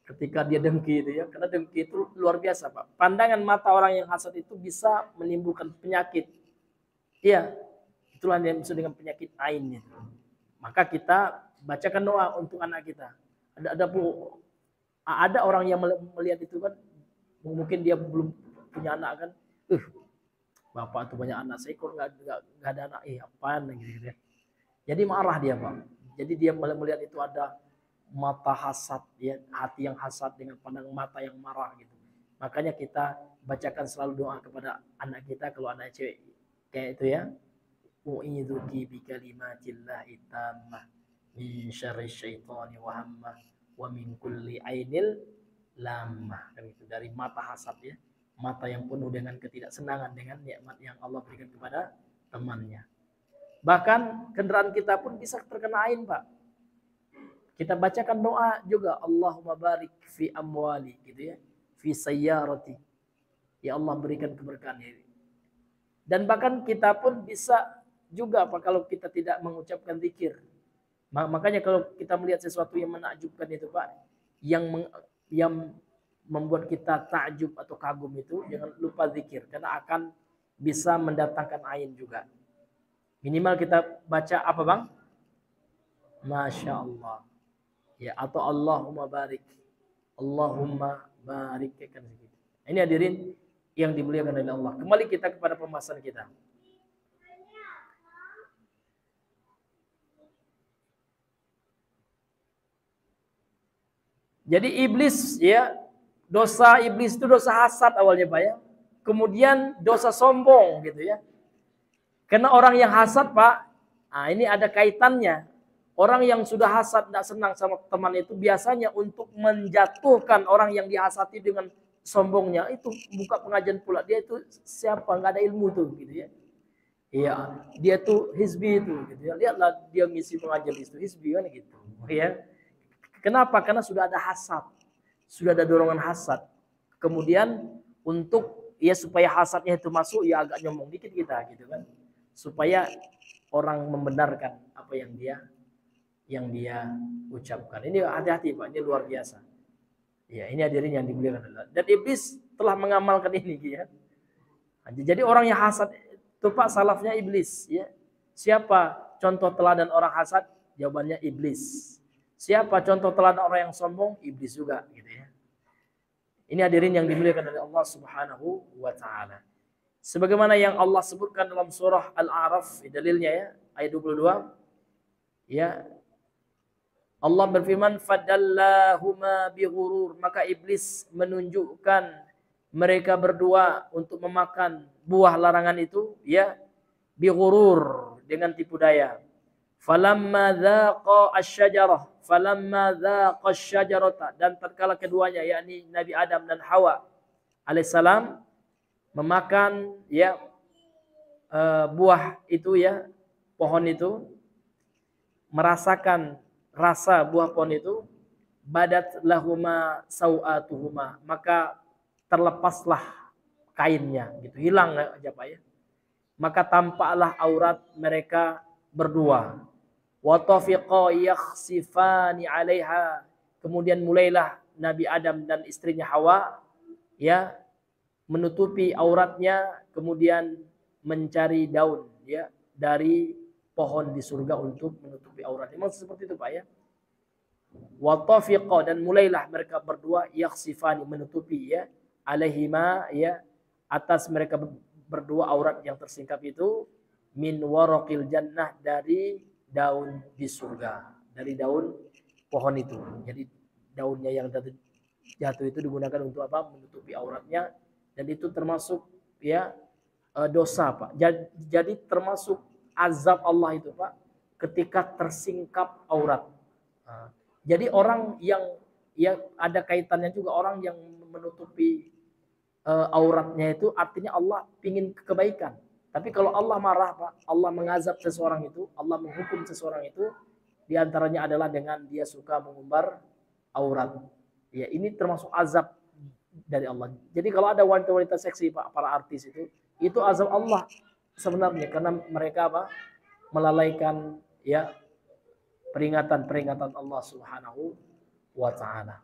Ketika dia dengki itu ya. Karena dengki itu luar biasa Pak. Pandangan mata orang yang hasad itu bisa menimbulkan penyakit. Iya. Itulah yang disebut dengan penyakit ain itu. Maka kita bacakan doa untuk anak kita. Ada orang yang melihat itu kan, mungkin dia belum punya anak kan, bapak tuh banyak anak, saya kok nggak ada anak, apaan gitu ya. Jadi marah dia Pak. Jadi dia melihat itu ada mata hasad, ya, hati yang hasad dengan pandang mata yang marah gitu. Makanya kita bacakan selalu doa kepada anak kita kalau anak cewek kayak itu ya. U'idzuki bikalimatillahit tammah min syarri syaitani wa hammah wa min kulli ainil lamah. Kan itu dari mata hasad ya, mata yang penuh dengan ketidaksenangan dengan nikmat yang Allah berikan kepada temannya. Bahkan kendaraan kita pun bisa terkena ain Pak. Kita bacakan doa juga, Allahumma barik fi amwali gitu ya, fi sayyarati. Ya Allah berikan keberkahan ini. Dan bahkan kita pun bisa juga Pak kalau kita tidak mengucapkan zikir. Makanya kalau kita melihat sesuatu yang menakjubkan itu Pak, yang membuat kita takjub atau kagum itu, jangan lupa zikir karena akan bisa mendatangkan ain juga. Minimal kita baca apa Bang? Masya Allah. Ya, atau Allahumma barik. Allahumma barik. Ini hadirin yang dimuliakan oleh Allah. Kembali kita kepada pembahasan kita. Jadi iblis ya, dosa iblis itu dosa hasad awalnya Pak ya. Kemudian dosa sombong gitu ya. Karena orang yang hasad Pak, ini ada kaitannya. Orang yang sudah hasad tidak senang sama teman itu biasanya untuk menjatuhkan orang yang dihasati dengan sombongnya itu buka pengajian pula. Dia itu siapa? Nggak ada ilmu tuh gitu ya. Iya, dia tuh hizbi itu gitu ya. Lihatlah dia ngisi pengajian itu hizbi kan gitu. Ya. Kenapa? Karena sudah ada hasad. Sudah ada dorongan hasad. Kemudian untuk ya supaya hasadnya itu masuk ya agak nyombong dikit kita gitu kan. Supaya orang membenarkan apa yang dia ucapkan. Ini hati-hati Pak, ini luar biasa. Ya, ini hadirin yang dimuliakan Allah. Dan iblis telah mengamalkan ini ya. Jadi orang yang hasad itu Pak salafnya iblis ya. Siapa contoh teladan orang hasad? Jawabannya iblis. Siapa contoh teladan orang yang sombong? Iblis juga gitu ya. Ini hadirin yang dimuliakan oleh Allah Subhanahu wa taala. Sebagaimana yang Allah sebutkan dalam surah Al-A'raf, dalilnya ya, ayat 22. Ya. Allah berfirman, "Fadallahuma bighurur." Maka iblis menunjukkan mereka berdua untuk memakan buah larangan itu, ya, bighurur, dengan tipu daya. Falamma dzaqa asy-syajarah, dan tatkala keduanya yakni Nabi Adam dan Hawa alaihissalam memakan ya buah itu ya, pohon itu, merasakan rasa buah pohon itu, badat lahuma sau'atuhuma, maka terlepaslah kainnya gitu, hilang aja Pak ya. Maka tampaklah aurat mereka berdua. Wa tafiqa yakhsifani 'alaiha, kemudian mulailah Nabi Adam dan istrinya Hawa ya menutupi auratnya, kemudian mencari daun ya dari pohon di surga untuk menutupi aurat. Memang seperti itu Pak ya. Wa tafiqa, dan mulailah mereka berdua yakhsifani, menutupi ya alaihima ya atas mereka berdua aurat yang tersingkap itu, min waraqil jannah, dari daun di surga, dari daun pohon itu. Jadi daunnya yang jatuh itu digunakan untuk apa? Menutupi auratnya, dan itu termasuk ya dosa Pak. Jadi termasuk azab Allah itu Pak ketika tersingkap aurat. Jadi orang yang ada kaitannya juga, orang yang menutupi auratnya itu artinya Allah ingin kebaikan. Tapi kalau Allah marah Pak, Allah mengazab seseorang itu, Allah menghukum seseorang itu, diantaranya adalah dengan dia suka mengumbar aurat. Ya, ini termasuk azab dari Allah. Jadi kalau ada wanita-wanita seksi Pak, para artis itu azab Allah sebenarnya, karena mereka apa? Melalaikan ya peringatan Allah Subhanahu wa taala.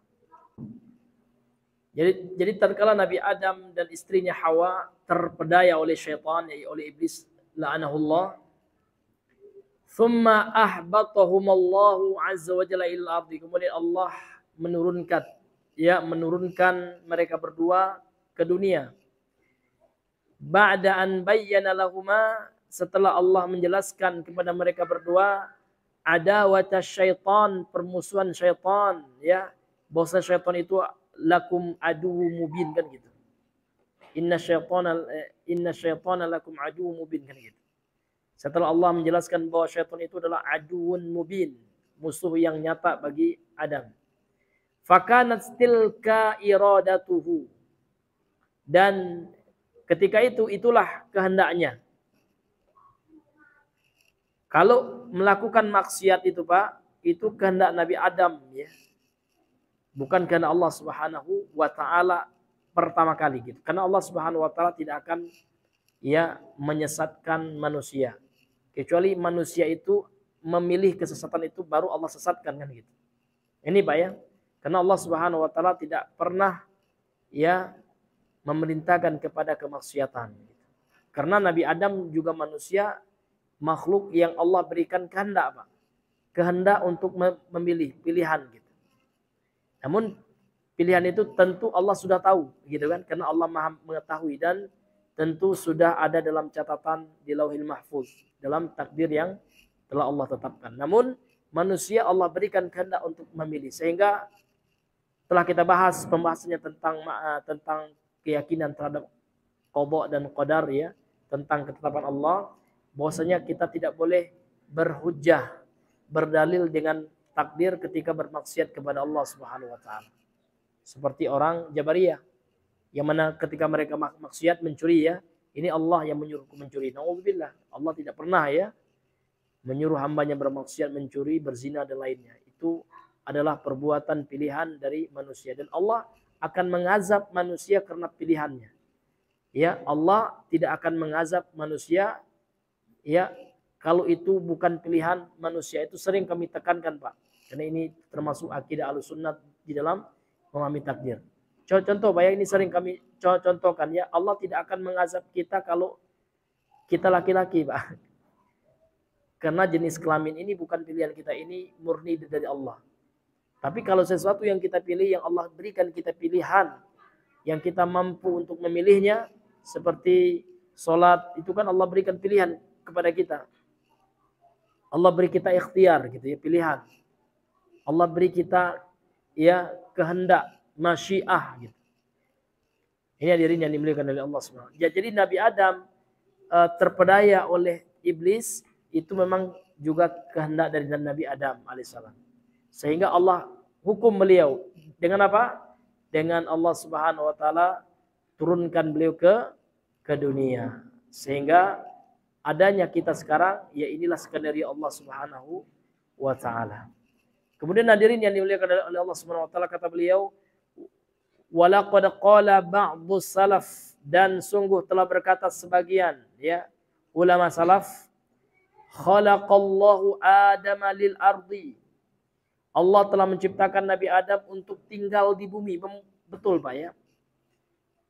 Jadi tatkala Nabi Adam dan istrinya Hawa terpedaya oleh syaitan, oleh iblis la'anahullah, thumma ahbatahumallahu azza wa jalla ila ardi, kemudian Allah menurunkan mereka berdua ke dunia. Ba'da an bayyana lahuma, setelah Allah menjelaskan kepada mereka berdua adawata syaitan, permusuhan syaitan ya, bahwa syaitan itu lakum aduwwum mubin, kan gitu. Inna syaitana lakum aduwwum mubin, kan gitu. Setelah Allah menjelaskan bahwa syaitan itu adalah aduwwun mubin, musuh yang nyata bagi Adam. Fakanat tilka iradatuhu, dan ketika itulah kehendaknya. Kalau melakukan maksiat itu Pak, itu kehendak Nabi Adam ya. Bukan kehendak Allah Subhanahu wa taala pertama kali gitu. Karena Allah Subhanahu wa taala tidak akan ya menyesatkan manusia. Kecuali manusia itu memilih kesesatan itu, baru Allah sesatkan, kan gitu. Ini Pak ya. Karena Allah Subhanahu wa taala tidak pernah ya memerintahkan kepada kemaksiatan. Karena Nabi Adam juga manusia, makhluk yang Allah berikan kehendak Pak. Kehendak untuk memilih, pilihan gitu. Namun pilihan itu tentu Allah sudah tahu gitu kan, karena Allah Maha mengetahui, dan tentu sudah ada dalam catatan di Lauhil Mahfuz, dalam takdir yang telah Allah tetapkan. Namun manusia Allah berikan kehendak untuk memilih, sehingga telah kita bahas pembahasannya tentang keyakinan terhadap qada dan qadar ya, tentang ketetapan Allah, bahwasanya kita tidak boleh berhujjah, berdalil dengan takdir ketika bermaksiat kepada Allah Subhanahu wa taala. Seperti orang Jabariyah yang mana ketika mereka maksiat mencuri ya, ini Allah yang menyuruhku mencuri. Nauzubillah, Allah tidak pernah ya menyuruh hambanya bermaksiat, mencuri, berzina dan lainnya. Itu adalah perbuatan pilihan dari manusia, dan Allah akan mengazab manusia karena pilihannya. Ya, Allah tidak akan mengazab manusia ya kalau itu bukan pilihan manusia. Itu sering kami tekankan Pak, karena ini termasuk akidah Ahlussunnah di dalam memahami takdir. Contoh Pak ya, ini sering kami contohkan ya, Allah tidak akan mengazab kita kalau kita laki-laki Pak, karena jenis kelamin ini bukan pilihan kita, ini murni dari Allah. Tapi kalau sesuatu yang kita pilih, yang Allah berikan kita pilihan, yang kita mampu untuk memilihnya, seperti sholat, itu kan Allah berikan pilihan kepada kita. Allah beri kita ikhtiar gitu ya, pilihan. Allah beri kita ya kehendak, masyiah gitu. Ini hadirin yang dimuliakan oleh Allah SWT. Ya, jadi Nabi Adam terpedaya oleh iblis, itu memang juga kehendak dari Nabi Adam alaihissalam. Sehingga Allah hukum beliau dengan apa? Dengan Allah Subhanahu wa taala turunkan beliau ke dunia. Sehingga adanya kita sekarang, ya inilah skenario Allah Subhanahu wa taala. Kemudian hadirin yang dimuliakan oleh Allah Subhanahu wa taala, kata beliau, walaqad qala ba'dus salaf, dan sungguh telah berkata sebagian ya ulama salaf, khalaqallahu Adama lil ardi, Allah telah menciptakan Nabi Adam untuk tinggal di bumi. Betul Pak ya.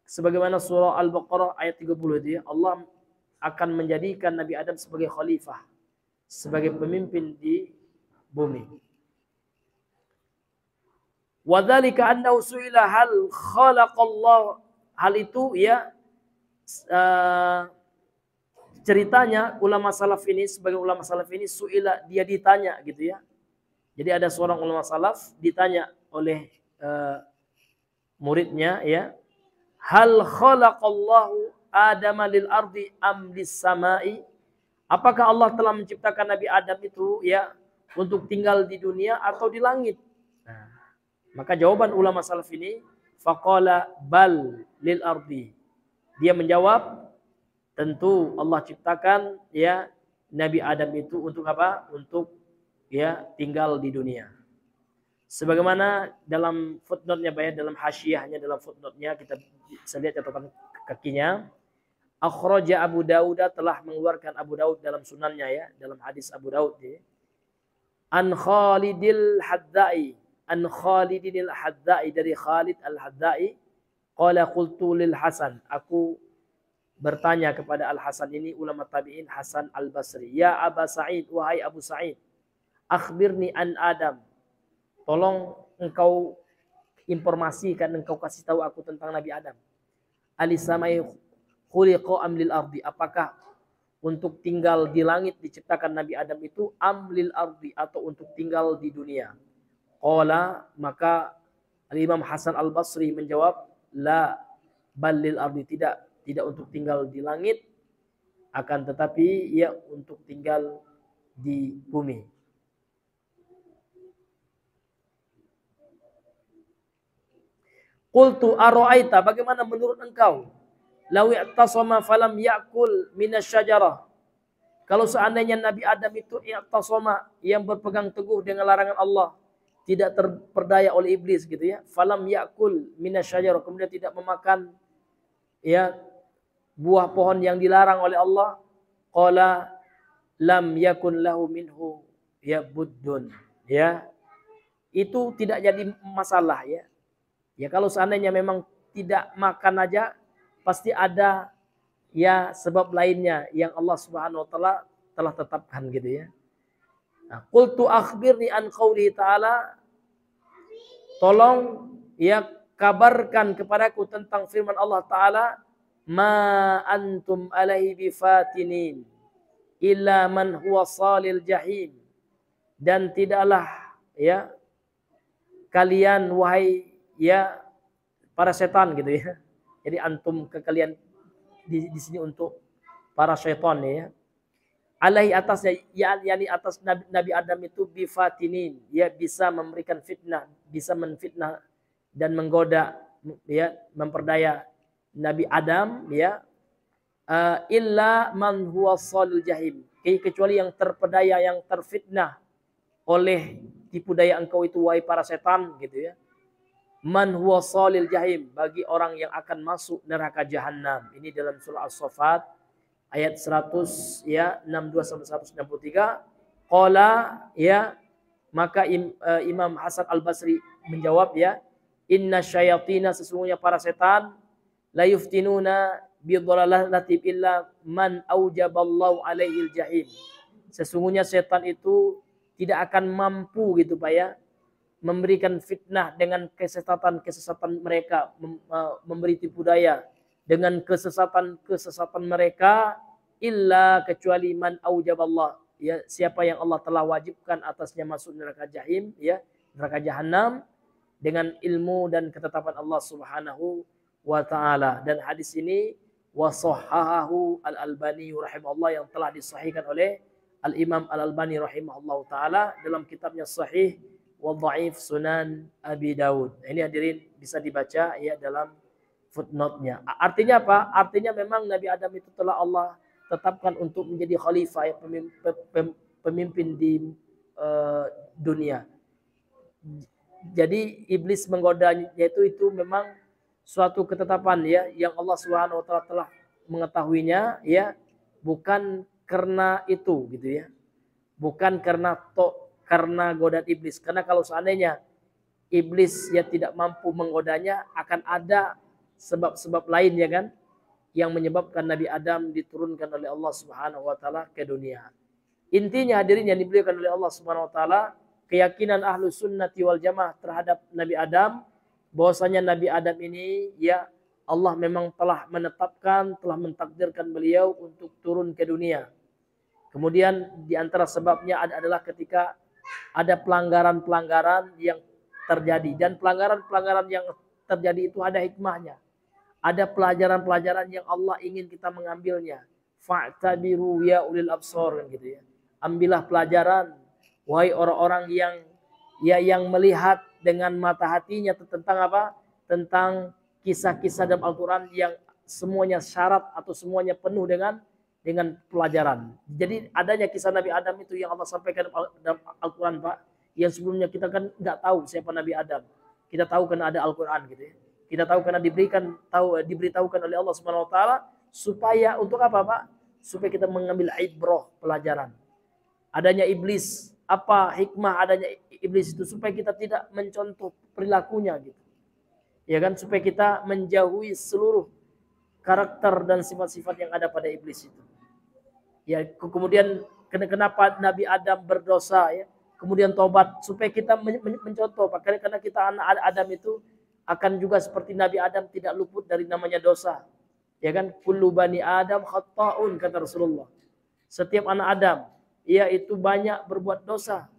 Sebagaimana surah Al-Baqarah ayat 30 itu ya. Allah akan menjadikan Nabi Adam sebagai khalifah. Sebagai pemimpin di bumi. Wadzalika annahu su'ila hal khalaqallah. Hal itu ya ceritanya ulama salaf ini, sebagai ulama salaf ini su'ila, dia ditanya gitu ya. Jadi ada seorang ulama salaf ditanya oleh muridnya ya, hal khalaqallahu Adama lil ardi am lis samai? Apakah Allah telah menciptakan Nabi Adam itu ya untuk tinggal di dunia atau di langit? Nah, maka jawaban ulama salaf ini, faqala bal lil ardi. Dia menjawab, tentu Allah ciptakan ya Nabi Adam itu untuk apa? Untuk ya tinggal di dunia. Sebagaimana dalam footnote-nya Pak ya, dalam hasyiahnya, dalam footnote-nya kita bisa lihat catatan kakinya. Akhraja Abu Dawud, telah mengeluarkan Abu Dawud dalam sunannya ya, dalam hadis Abu Dawud ya. An Khalidil Haddai, dari Khalid Al-Haddai, qala qultu lil Hasan, aku bertanya kepada Al-Hasan ini, ulama tabi'in, Hasan Al-Basri, ya Aba Sa'id, wahai Abu Sa'id, akhbirni an Adam, tolong engkau informasikan, engkau kasih tahu aku tentang Nabi Adam. Alisamai khuliqa amlil ardi, apakah untuk tinggal di langit diciptakan Nabi Adam itu, amlil ardi, atau untuk tinggal di dunia? Qala, maka Al-Imam Hasan Al-Basri menjawab, la balil ardi, tidak untuk tinggal di langit, akan tetapi ya untuk tinggal di bumi. Qultu ara'aita, bagaimana menurut engkau? Law i'tasama falam ya'kul minasyajarah. Kalau seandainya Nabi Adam itu i'tasama, yang berpegang teguh dengan larangan Allah, tidak terperdaya oleh iblis gitu ya. Falam ya'kul minasyajarah, kemudian tidak memakan ya buah pohon yang dilarang oleh Allah. Qala lam yakun lahu minhu ya buddun. Ya. Itu tidak jadi masalah ya. Ya kalau seandainya memang tidak makan aja, pasti ada ya sebab lainnya yang Allah Subhanahu wa taala telah tetapkan gitu ya. Nah, qultu akhbirni an qoulihi ta'ala, tolong ya kabarkan kepadaku tentang firman Allah Ta'ala, ma antum alaihi bifatinin illa man huwa salil jahim, dan tidaklah ya kalian wahai ya para setan gitu ya. Jadi antum ke kalian di sini untuk para syaitan ya. Alaihi, atasnya, yakni atas Nabi Adam itu, bifatinin, ya bisa memberikan fitnah, bisa menfitnah dan menggoda ya, memperdaya Nabi Adam ya. Illa man huwa salil jahim, kecuali yang terpedaya, yang terfitnah oleh tipu daya engkau itu wahai para setan gitu ya. Man huwa salil jahim, bagi orang yang akan masuk neraka jahanam. Ini dalam surah As-Saffat ayat 100 ya 62 sampai 163. Qala ya, maka Imam Hasan Al-Basri menjawab ya, inna syayatina, sesungguhnya para setan, la yuftinuna bi dhalalatin illa man aujaballahu alaihil jahim. Sesungguhnya setan itu tidak akan mampu gitu Pak ya, memberikan fitnah dengan kesesatan mereka, memberi tipu daya dengan kesesatan mereka, illa, kecuali man aujaballah, ya siapa yang Allah telah wajibkan atasnya masuk neraka jahim ya, neraka jahanam, dengan ilmu dan ketetapan Allah Subhanahu wa taala. Dan hadis ini wasahhahahu Al-Albani rahimahullah, yang telah disahihkan oleh Al-Imam Al-Albani rahimahullah taala dalam kitabnya Sahih wa Dhaif Sunan Abi Daud. Ini hadirin bisa dibaca ya dalam footnote-nya. Artinya apa? Artinya memang Nabi Adam itu telah Allah tetapkan untuk menjadi khalifah ya, pemimpin di dunia. Jadi iblis menggodanya itu memang suatu ketetapan ya, yang Allah Subhanahu wa taala telah mengetahuinya ya, bukan karena itu gitu ya. Bukan karena karena godaan iblis. Karena kalau seandainya iblis ya tidak mampu menggodanya, akan ada sebab-sebab lain ya kan yang menyebabkan Nabi Adam diturunkan oleh Allah Subhanahu wa taala ke dunia. Intinya hadirin yang dimuliakan oleh Allah Subhanahu wa taala, keyakinan Ahlus Sunnati wal Jamaah terhadap Nabi Adam, bahwasanya Nabi Adam ini ya Allah memang telah menetapkan, telah mentakdirkan beliau untuk turun ke dunia. Kemudian di antara sebabnya adalah ketika ada pelanggaran-pelanggaran yang terjadi, dan pelanggaran-pelanggaran yang terjadi itu ada hikmahnya. Ada pelajaran-pelajaran yang Allah ingin kita mengambilnya. Fa'tabiru ya ulil absar gitu ya. Ambillah pelajaran wahai orang-orang yang melihat dengan mata hatinya tentang apa? Tentang kisah-kisah dalam Al-Qur'an yang semuanya syarat atau semuanya penuh dengan pelajaran. Jadi adanya kisah Nabi Adam itu yang Allah sampaikan dalam Al-Qur'an, Pak. Yang sebelumnya kita kan nggak tahu siapa Nabi Adam. Kita tahu karena ada Al-Qur'an gitu ya. Kita tahu karena diberitahukan oleh Allah Subhanahu wa taala, supaya untuk apa, Pak? Supaya kita mengambil ibrah, pelajaran. Adanya iblis, apa hikmah adanya iblis itu? Supaya kita tidak mencontoh perilakunya gitu. Ya kan, supaya kita menjauhi seluruh karakter dan sifat-sifat yang ada pada iblis itu. Ya, kemudian kenapa Nabi Adam berdosa ya? Kemudian tobat, supaya kita mencontoh, Pak. Karena kita anak Adam itu akan juga seperti Nabi Adam tidak luput dari namanya dosa. Ya kan? Kullu bani Adam khata'un, kata Rasulullah. Setiap anak Adam, ya itu banyak berbuat dosa.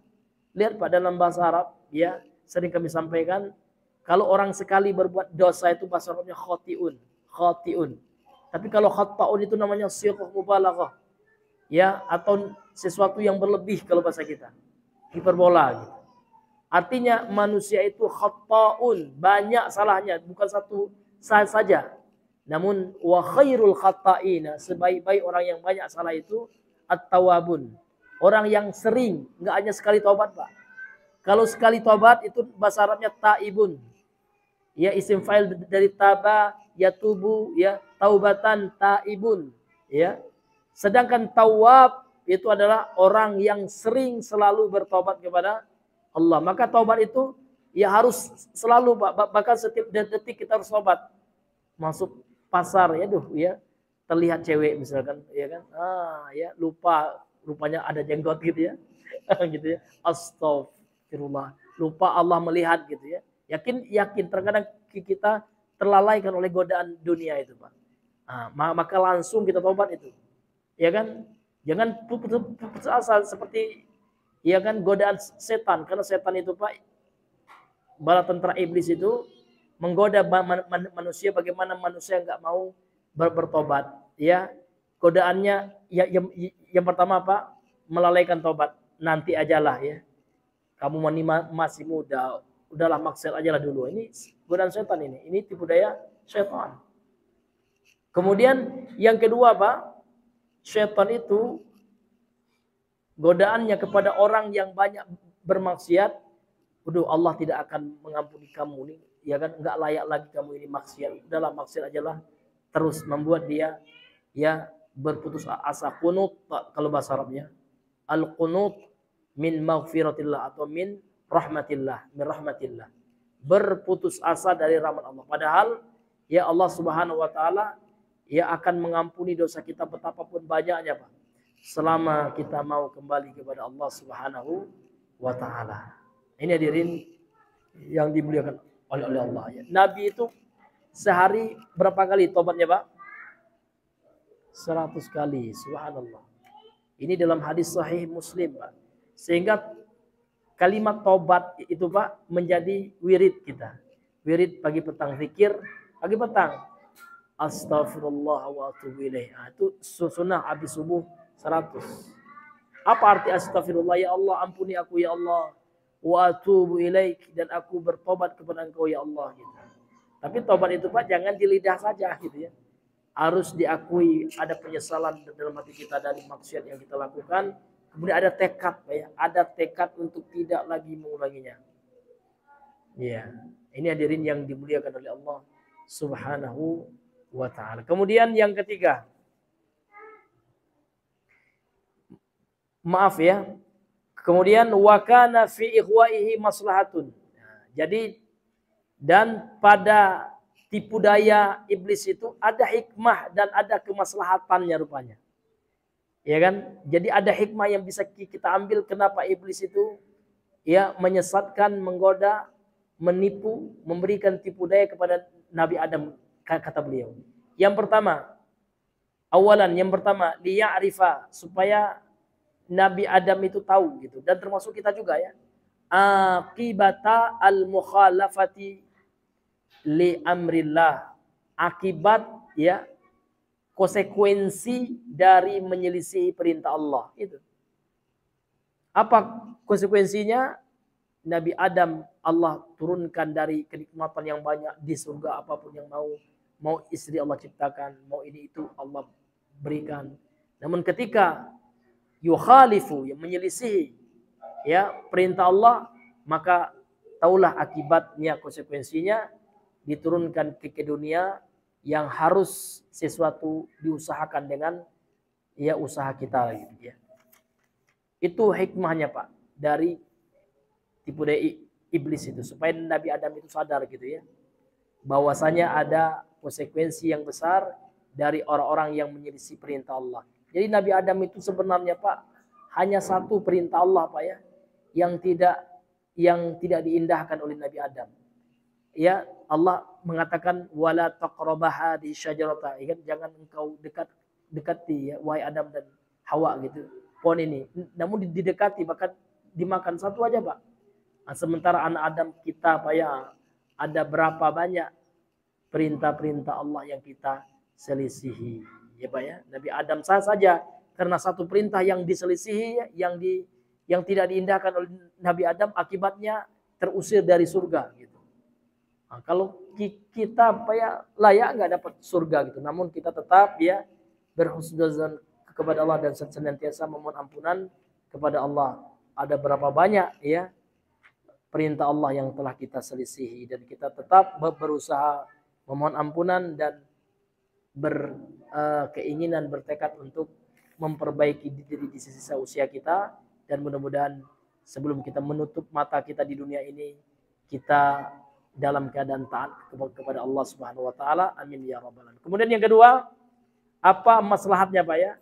Lihat Pak, dalam bahasa Arab, ya sering kami sampaikan, kalau orang sekali berbuat dosa itu bahasa Arabnya khati'un. Khati'un. Tapi kalau khata'un itu namanya sighah mubalaghah. Ya, atau sesuatu yang berlebih kalau bahasa kita. Hiperbola gitu. Artinya manusia itu khata'un, banyak salahnya, bukan satu saja. Namun wa khairul khata'ina, sebaik-baik orang yang banyak salah itu at-tawabun. Orang yang sering, enggak hanya sekali taubat, Pak. Kalau sekali taubat itu bahasa Arabnya taibun. Ya, isim fa'il dari taba, yatubu, ya, taubatan, taibun, ya. Sedangkan tawab itu adalah orang yang sering selalu bertobat kepada Allah. Maka taubat itu ya harus selalu, Pak. Bahkan setiap detik kita harus taubat. Masuk pasar ya, ya terlihat cewek misalkan, ya kan? Ya rupanya ada jenggot gitu ya. Gitu ya. Astagfirullah. Lupa Allah melihat gitu ya. Yakin terkadang kita terlalaikan oleh godaan dunia itu, Pak. Maka langsung kita taubat itu. Ya kan? Jangan putus asa seperti ya kan godaan setan, karena setan itu, Pak, bala tentara iblis itu menggoda manusia, bagaimana manusia nggak mau bertobat. Ya, godaannya ya, yang pertama, Pak, melalaikan tobat. Nanti ajalah ya. Kamu masih muda, udahlah maksiat ajalah dulu. Ini godaan setan ini. Ini tipu daya setan. Kemudian yang kedua, Pak, setan itu godaannya kepada orang yang banyak bermaksiat. Allah tidak akan mengampuni kamu nih, ya kan? Enggak layak lagi kamu ini maksiat. Udahlah maksiat ajalah. Terus membuat dia ya berputus asa. Qunut kalau bahasa Arabnya. Al-qunut min maghfiratillah atau min rahmatillah, min rahmatillah. Berputus asa dari rahmat Allah. Padahal ya Allah Subhanahu wa taala ya akan mengampuni dosa kita betapapun banyaknya, Pak. Selama kita mau kembali kepada Allah Subhanahu wa taala. Ini hadirin yang dimuliakan oleh Allah ya. Nabi itu sehari berapa kali tobatnya, Pak? 100 kali, subhanallah. Ini dalam hadis sahih Muslim, Pak. Sehingga kalimat tobat itu, Pak, menjadi wirid kita. Wirid pagi petang, zikir pagi petang. Astagfirullah wa atubu ilaih. Itu sunnah habis subuh 100. Apa arti astagfirullah? Ya Allah, ampuni aku ya Allah. Wa atubu ilaik, dan aku bertobat kepada Engkau ya Allah gitu. Tapi tobat itu, Pak, jangan di lidah saja gitu ya. Harus diakui ada penyesalan dalam hati kita dari maksiat yang kita lakukan. Kemudian ada tekad, Pak, ya. Ada tekad untuk tidak lagi mengulanginya. Ya, ini hadirin yang dimuliakan oleh Allah Subhanahu wa taala. Kemudian yang ketiga, maaf ya, Kemudian wa kana fi ikhwaihi maslahatun. Nah, jadi dan pada tipu daya iblis itu ada hikmah dan ada kemaslahatannya rupanya. Ya kan? Jadi ada hikmah yang bisa kita ambil kenapa iblis itu ya menyesatkan, menggoda, menipu, memberikan tipu daya kepada Nabi Adam, kata beliau. Yang pertama, liya'rifa, supaya Nabi Adam itu tahu gitu, dan termasuk kita juga ya. Akibata al-mukhalafati li amrillah. Akibat ya konsekuensi dari menyelisih perintah Allah itu. Apa konsekuensinya? Nabi Adam Allah turunkan dari kenikmatan yang banyak di surga, apapun yang mau istri Allah ciptakan, mau ini itu Allah berikan. Namun ketika yukhalifu, yang menyelisih ya perintah Allah, maka taulah akibatnya, konsekuensinya diturunkan ke dunia yang harus sesuatu diusahakan dengan ya usaha kita gitu ya. Itu hikmahnya Pak dari tipu daya iblis itu, supaya Nabi Adam itu sadar gitu ya, bahwasanya ada konsekuensi yang besar dari orang-orang yang menyelisih perintah Allah. Jadi Nabi Adam itu sebenarnya Pak hanya satu perintah Allah Pak ya, yang tidak diindahkan oleh Nabi Adam. Ya, Allah mengatakan wala taqrabaha di syajarata, jangan engkau dekati ya wahai Adam dan Hawa gitu, pohon ini. Namun didekati, bahkan dimakan satu aja Pak. Nah, sementara anak Adam kita Pak ya, ada berapa banyak perintah-perintah Allah yang kita selisihi ya Pak ya. Nabi Adam saja karena satu perintah yang diselisihi, yang tidak diindahkan oleh Nabi Adam, akibatnya terusir dari surga gitu. Nah, kalau kita Pak ya layak nggak dapat surga gitu, namun kita tetap ya berhusnuzan kepada Allah dan senantiasa memohon ampunan kepada Allah. Ada berapa banyak ya perintah Allah yang telah kita selisihi, dan kita tetap berusaha memohon ampunan dan berkeinginan, bertekad untuk memperbaiki diri di sisa usia kita, dan mudah-mudahan sebelum kita menutup mata kita di dunia ini, kita dalam keadaan taat kepada Allah Subhanahu wa taala. Amin ya rabbal alamin. Kemudian yang kedua, apa maslahatnya Pak ya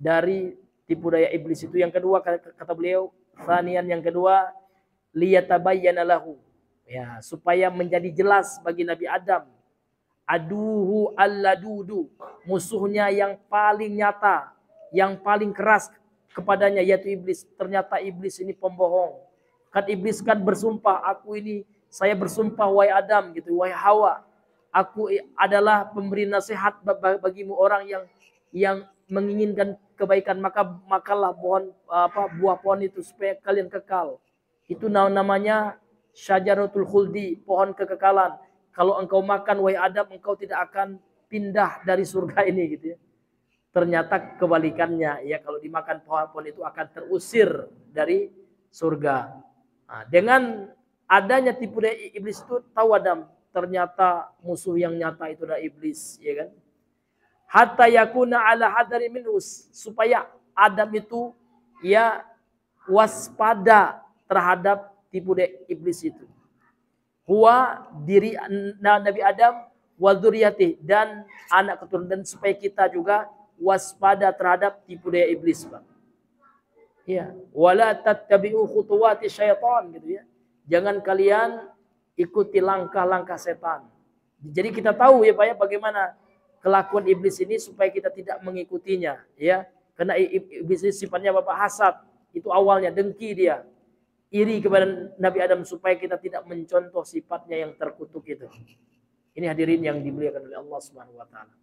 dari tipu daya iblis itu? Yang kedua kata beliau, tsanian, yang kedua, liyatabayyana lahu, ya, supaya menjadi jelas bagi Nabi Adam, aduhu alladudu, musuhnya yang paling nyata, yang paling keras kepadanya, yaitu iblis. Ternyata iblis ini pembohong. Kan iblis kan bersumpah, saya bersumpah wahai Adam gitu, wahai Hawa, aku adalah pemberi nasihat bagimu, orang yang menginginkan kebaikan, makalah buah pohon itu supaya kalian kekal. Itu namanya syajaratul khuldi, pohon kekekalan. Kalau engkau makan wahai Adam, engkau tidak akan pindah dari surga ini gitu ya. Ternyata kebalikannya ya, kalau dimakan pohon itu akan terusir dari surga. Nah, dengan adanya tipu daya iblis itu, tahu Adam ternyata musuh yang nyata itu adalah iblis, ya kan? Hatta yakuna ala hadari minus, supaya Adam itu ya waspada terhadap tipu daya iblis itu. Huwa diri Nabi Adam wa dzurriyyati, dan anak keturunan, dan supaya kita juga waspada terhadap tipu daya iblis, Pak. Ya, wala tattabi'u khutuwati syaitan gitu ya. Jangan kalian ikuti langkah-langkah setan. Jadi kita tahu ya Pak ya bagaimana kelakuan iblis ini, supaya kita tidak mengikutinya ya. Karena iblis ini sifatnya Bapak hasad. Itu awalnya dengki dia. Iri kepada Nabi Adam, supaya kita tidak mencontoh sifatnya yang terkutuk itu. Ini hadirin yang dimuliakan oleh Allah Subhanahu wa taala.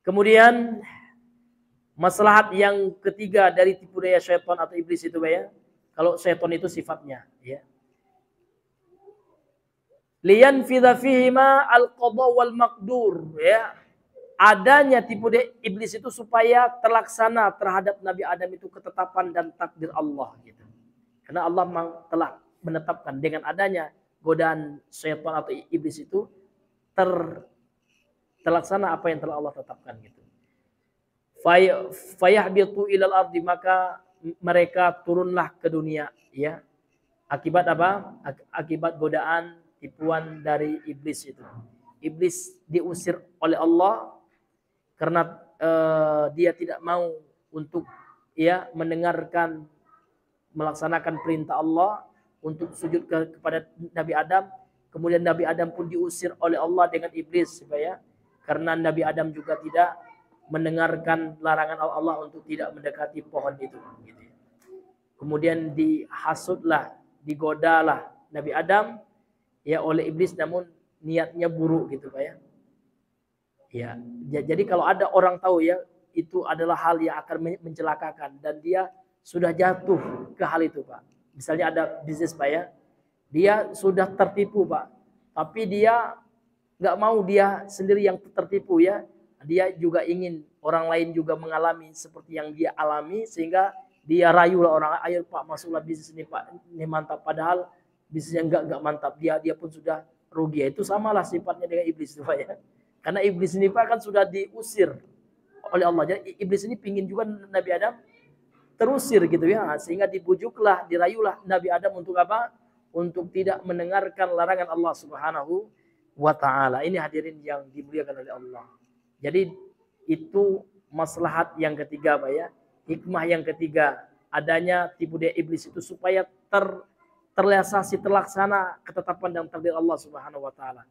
Kemudian maslahat yang ketiga dari tipu daya syaitan atau iblis itu Pak ya. Kalau syaitan itu sifatnya ya, liyanfidha fihima al-qadha wal maqdur ya. Adanya tipu daya iblis itu supaya terlaksana terhadap Nabi Adam itu ketetapan dan takdir Allah gitu. Karena Allah telah menetapkan dengan adanya godaan syaitan atau iblis itu terlaksana apa yang telah Allah tetapkan gitu. Fayahbitu ilal ardi, maka mereka turunlah ke dunia, ya. Akibat apa? Akibat godaan, tipuan dari iblis itu. Iblis diusir oleh Allah karena dia tidak mau untuk ya mendengarkan, melaksanakan perintah Allah untuk sujud kepada Nabi Adam. Kemudian Nabi Adam pun diusir oleh Allah dengan iblis, supaya karena Nabi Adam juga tidak mendengarkan larangan Allah untuk tidak mendekati pohon itu. Gitu. Kemudian dihasutlah, digodalah Nabi Adam ya oleh iblis, namun niatnya buruk gitu Pak ya. Ya, jadi kalau ada orang tahu ya itu adalah hal yang akan mencelakakan dan dia sudah jatuh ke hal itu Pak. Misalnya ada bisnis Pak ya, dia sudah tertipu Pak, tapi dia nggak mau dia sendiri yang tertipu ya, dia juga ingin orang lain juga mengalami seperti yang dia alami, sehingga dia rayulah orang, ayo Pak masuklah bisnis ini Pak, ini mantap, padahal bisnisnya enggak mantap, dia pun sudah rugi. Itu samalah sifatnya dengan iblis Pak ya, karena iblis ini Pak kan sudah diusir oleh Allah. Jadi iblis ini pingin juga Nabi Adam terusir gitu ya, sehingga dibujuklah, dirayulah Nabi Adam untuk apa? Untuk tidak mendengarkan larangan Allah Subhanahu wa ta'ala. Ini hadirin yang dimuliakan oleh Allah. Jadi itu maslahat yang ketiga Pak ya. Hikmah yang ketiga, adanya tipu daya iblis itu supaya terrealisasi, terlaksana ketetapan dan takdir Allah Subhanahu wa ta'ala.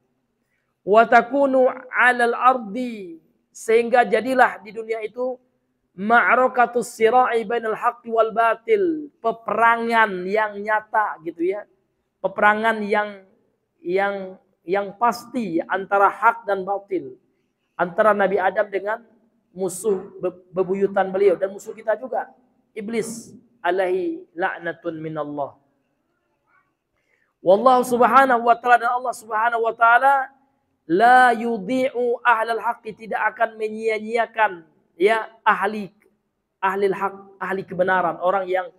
Wa takunu 'alal ardi, sehingga jadilah di dunia itu ma'rakatus sira'i bainal haqqi wal batil, peperangan yang nyata gitu ya. Peperangan yang pasti antara hak dan batil, antara Nabi Adam dengan musuh bebuyutan beliau dan musuh kita juga, iblis alaihi la'natun minallah. Wallahu subhanahu wa ta'ala, dan Allah subhanahu wa ta'ala la yudhi'u ahlal haqqi, tidak akan menyia-nyiakan ya ahli hak, ahli kebenaran, orang yang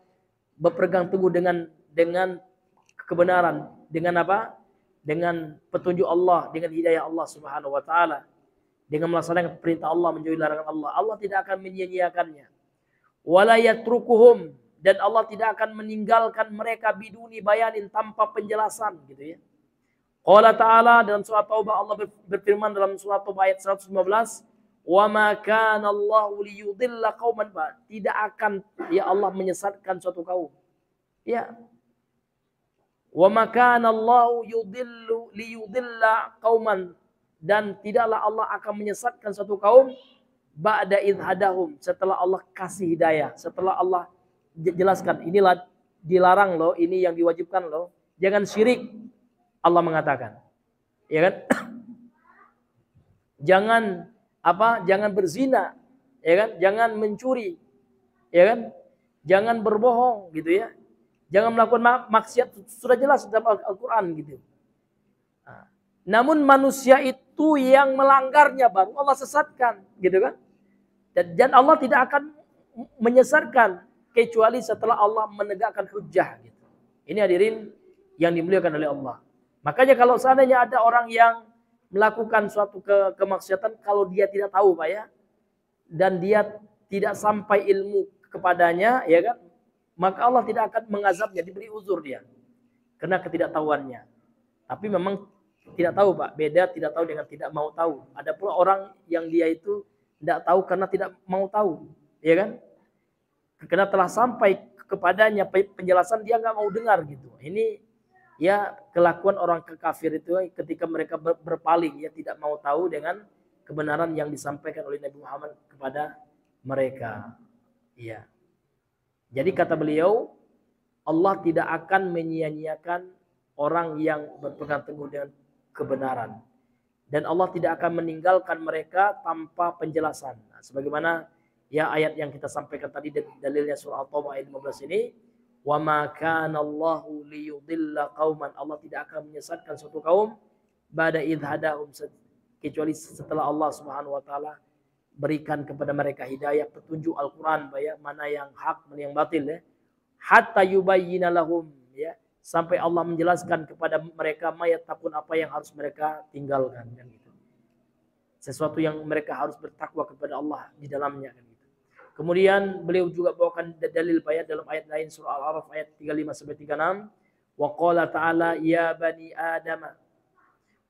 berpegang teguh dengan kebenaran, dengan apa? Dengan petunjuk Allah, dengan hidayah Allah Subhanahu wa taala, dengan melaksanakan perintah Allah, menjauhi larangan Allah. Allah tidak akan menyia-nyiakannya. Wala yatrukuhum, dan Allah tidak akan meninggalkan mereka biduni bayanin, tanpa penjelasan gitu ya. Qala ta'ala, dalam surah Taubah Allah berfirman dalam surah Taubah ayat 115, wa ma kana Allahu liyudilla qauman, tidak akan ya Allah menyesatkan suatu kaum. Ya. Wa ma kana Allahu liyudilla qauman, dan tidaklah Allah akan menyesatkan suatu kaum ba'da idh hadahum, setelah Allah kasih hidayah, setelah Allah jelaskan inilah dilarang loh, ini yang diwajibkan loh, jangan syirik. Allah mengatakan, ya kan? Jangan berzina, ya kan? Jangan mencuri, ya kan? Jangan berbohong gitu ya. Jangan melakukan maksiat, sudah jelas dalam Al-Qur'an gitu. Nah, namun manusia itu yang melanggarnya baru Allah sesatkan, gitu kan? Dan Allah tidak akan menyesatkan kecuali setelah Allah menegakkan hujjah gitu. Ini hadirin yang dimuliakan oleh Allah. Makanya kalau seandainya ada orang yang melakukan suatu kemaksiatan, kalau dia tidak tahu Pak ya, dan dia tidak sampai ilmu kepadanya, ya kan, maka Allah tidak akan mengazabnya, diberi uzur dia karena ketidaktahuannya. Tapi memang tidak tahu Pak, beda tidak tahu dengan tidak mau tahu. Ada pula orang yang dia itu tidak tahu karena tidak mau tahu, ya kan, karena telah sampai kepadanya penjelasan, dia nggak mau dengar gitu. Ini ya kelakuan orang kafir itu ketika mereka berpaling, ya tidak mau tahu dengan kebenaran yang disampaikan oleh Nabi Muhammad kepada mereka. Ya. Jadi kata beliau, Allah tidak akan menyia-nyiakan orang yang berpegang teguh dengan kebenaran, dan Allah tidak akan meninggalkan mereka tanpa penjelasan. Nah, sebagaimana ya ayat yang kita sampaikan tadi, dalilnya surah At-Taubah ayat 15 ini, wa ma kana Allahu liyudilla qauman, Allah tidak akan menyesatkan suatu kaum ba'da idh hadahum, kecuali setelah Allah Subhanahu wa taala berikan kepada mereka hidayah, petunjuk Al-Qur'an, ya, mana yang hak, mana yang batil ya. Hatta yubayyina lahum, ya, sampai Allah menjelaskan kepada mereka mayattaqun, apa yang harus mereka tinggalkan kan gitu. Sesuatu yang mereka harus bertakwa kepada Allah di dalamnya kan gitu. Kemudian beliau juga bawakan dalil bayat dalam ayat lain surah Al-A'raf ayat 35 sampai 36. Wa qala ta'ala ya bani Adam,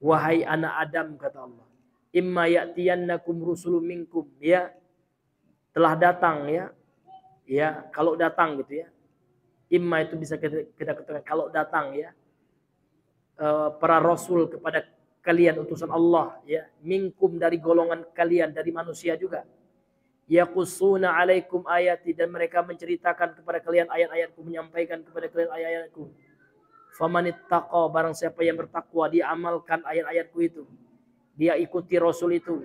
wahai anak Adam, kata Allah, imma ya'tiyannakum rusulun minkum, ya telah datang, ya kalau datang gitu ya. Imma itu bisa kita katakan kalau datang, ya para rasul kepada kalian utusan Allah, ya minkum dari golongan kalian, dari manusia juga. Yaqussuna alaikum ayati, dan mereka menceritakan kepada kalian ayat-ayatku, menyampaikan kepada kalian ayat-ayatku. Famanittaqa, barang siapa yang bertakwa, dia amalkan ayat-ayatku itu, dia ikuti rasul itu,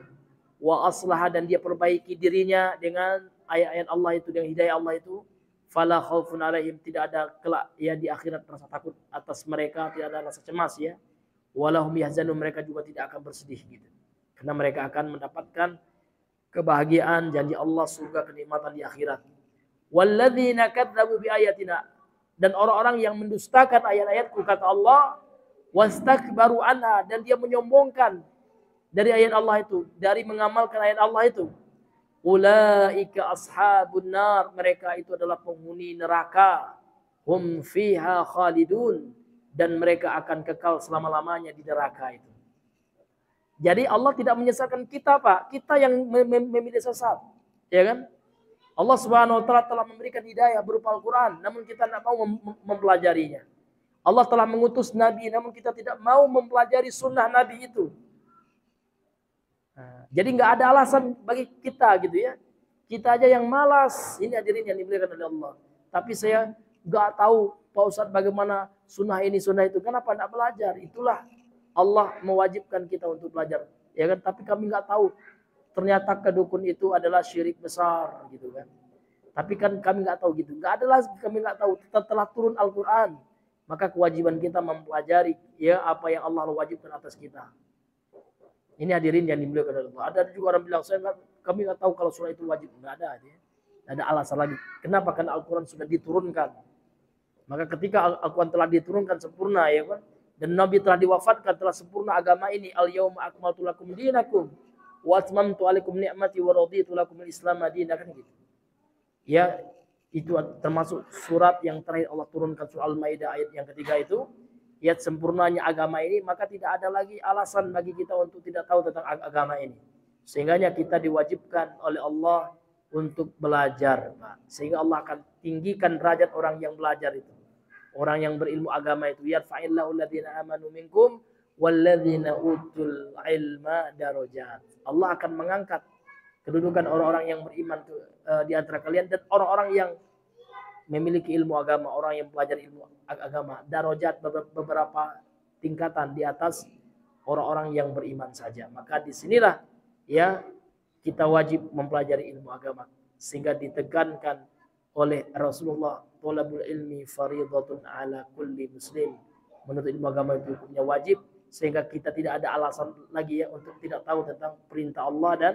wa aslaha, dan dia perbaiki dirinya dengan ayat-ayat Allah itu, dengan hidayah Allah itu, fala khaufun alaihim, tidak ada kelak ya di akhirat rasa takut atas mereka, tidak ada rasa cemas ya. Walahum yahzanun, mereka juga tidak akan bersedih gitu. Karena mereka akan mendapatkan kebahagiaan, janji Allah, surga, kenikmatan di akhirat. Walladzina kadzdzabu biayatina, dan orang-orang yang mendustakan ayat-ayatku, kata Allah, wastakbaru anha, dan dia menyombongkan dari ayat Allah itu, dari mengamalkan ayat Allah itu. Ulaika ashabun nar, mereka itu adalah penghuni neraka. Hum fiha khalidun, dan mereka akan kekal selama-lamanya di neraka itu. Jadi Allah tidak menyesatkan kita, Pak. Kita yang memilih sesat. Ya kan? Allah Subhanahu wa taala telah memberikan hidayah berupa Al-Qur'an, namun kita tidak mau mempelajarinya. Allah telah mengutus nabi, namun kita tidak mau mempelajari sunnah nabi itu. Nah, jadi nggak ada alasan bagi kita gitu ya. Kita aja yang malas. Ini hadirin yang dimuliakan oleh Allah. Tapi saya nggak tahu Pak Ustadz bagaimana sunnah ini sunnah itu. Kenapa nggak belajar? Itulah Allah mewajibkan kita untuk belajar, ya kan? Tapi kami nggak tahu ternyata kedukun itu adalah syirik besar, gitu kan? Tapi kan kami nggak tahu gitu, nggak ada lagi kami nggak tahu. Setelah turun Al-Quran, maka kewajiban kita mempelajari ya apa yang Allah wajibkan atas kita. Ini hadirin yang dimuliakan oleh Allah. Ada juga orang bilang kami nggak tahu kalau surah itu wajib, nggak ada, ya. Nggak ada alasan lagi. Kenapa? Karena Al-Quran sudah diturunkan. Maka ketika Al-Quran telah diturunkan sempurna, ya kan? Dan Nabi telah diwafatkan, telah sempurna agama ini. Al-yawma akmaltu lakum dinakum wa atmamtu alaikum ni'mati wa raditu lakum al-islam madinah, kan gitu. Ya, itu termasuk surat yang terakhir Allah turunkan, surah Al-Maidah ayat yang ketiga itu. Ya, sempurnanya agama ini, maka tidak ada lagi alasan bagi kita untuk tidak tahu tentang agama ini. Sehingganya kita diwajibkan oleh Allah untuk belajar, Pak. Sehingga Allah akan tinggikan derajat orang yang belajar itu. Orang yang berilmu agama itu, yarfa'illahu alladziina aamanu minkum walladziina utul ilma darajat. Allah akan mengangkat kedudukan orang-orang yang beriman di antara kalian, dan orang-orang yang memiliki ilmu agama, orang yang belajar ilmu agama, darajat, beberapa tingkatan di atas orang-orang yang beriman saja. Maka disinilah ya kita wajib mempelajari ilmu agama, sehingga ditekankan oleh Rasulullah, thalabul ilmi fariidatun ala kulli muslim. Menuntut ilmu agama itu hukumnya wajib, sehingga kita tidak ada alasan lagi ya untuk tidak tahu tentang perintah Allah dan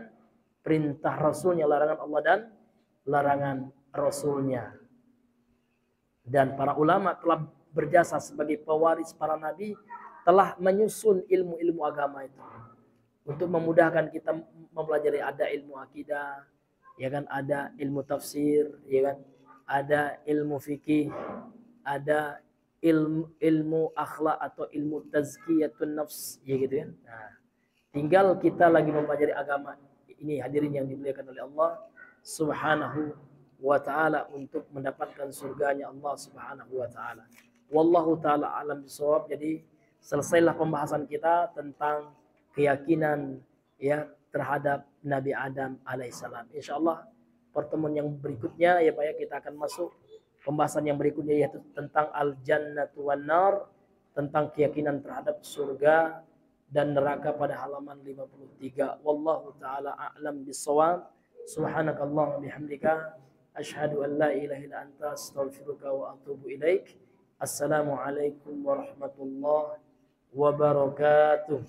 perintah Rasulnya, larangan Allah dan larangan Rasulnya. Dan para ulama telah berjasa sebagai pewaris para nabi, telah menyusun ilmu-ilmu agama itu untuk memudahkan kita mempelajari. Ada ilmu akidah, ya kan, ada ilmu tafsir, ya kan, ada ilmu fikih, ada ilmu akhlak atau ilmu tazkiyatun nafs, ya gitu kan. Nah, tinggal kita lagi mempelajari agama ini, hadirin yang dimuliakan oleh Allah Subhanahu wa ta'ala, untuk mendapatkan surganya Allah Subhanahu wa ta'ala. Wallahu ta'ala alam bisawab. Jadi selesailah pembahasan kita tentang keyakinan ya terhadap Nabi Adam alaihissalam. Insyaallah pertemuan yang berikutnya ya Pak ya, kita akan masuk pembahasan yang berikutnya, yaitu tentang al-jannatu wan nar, tentang keyakinan terhadap surga dan neraka pada halaman 53. Wallahu taala a'lam bissawab. Subhanakallahumma bihamdika asyhadu an la ilaha illa anta astaghfiruka wa atubu ilaik. Assalamualaikum warahmatullahi wabarakatuh.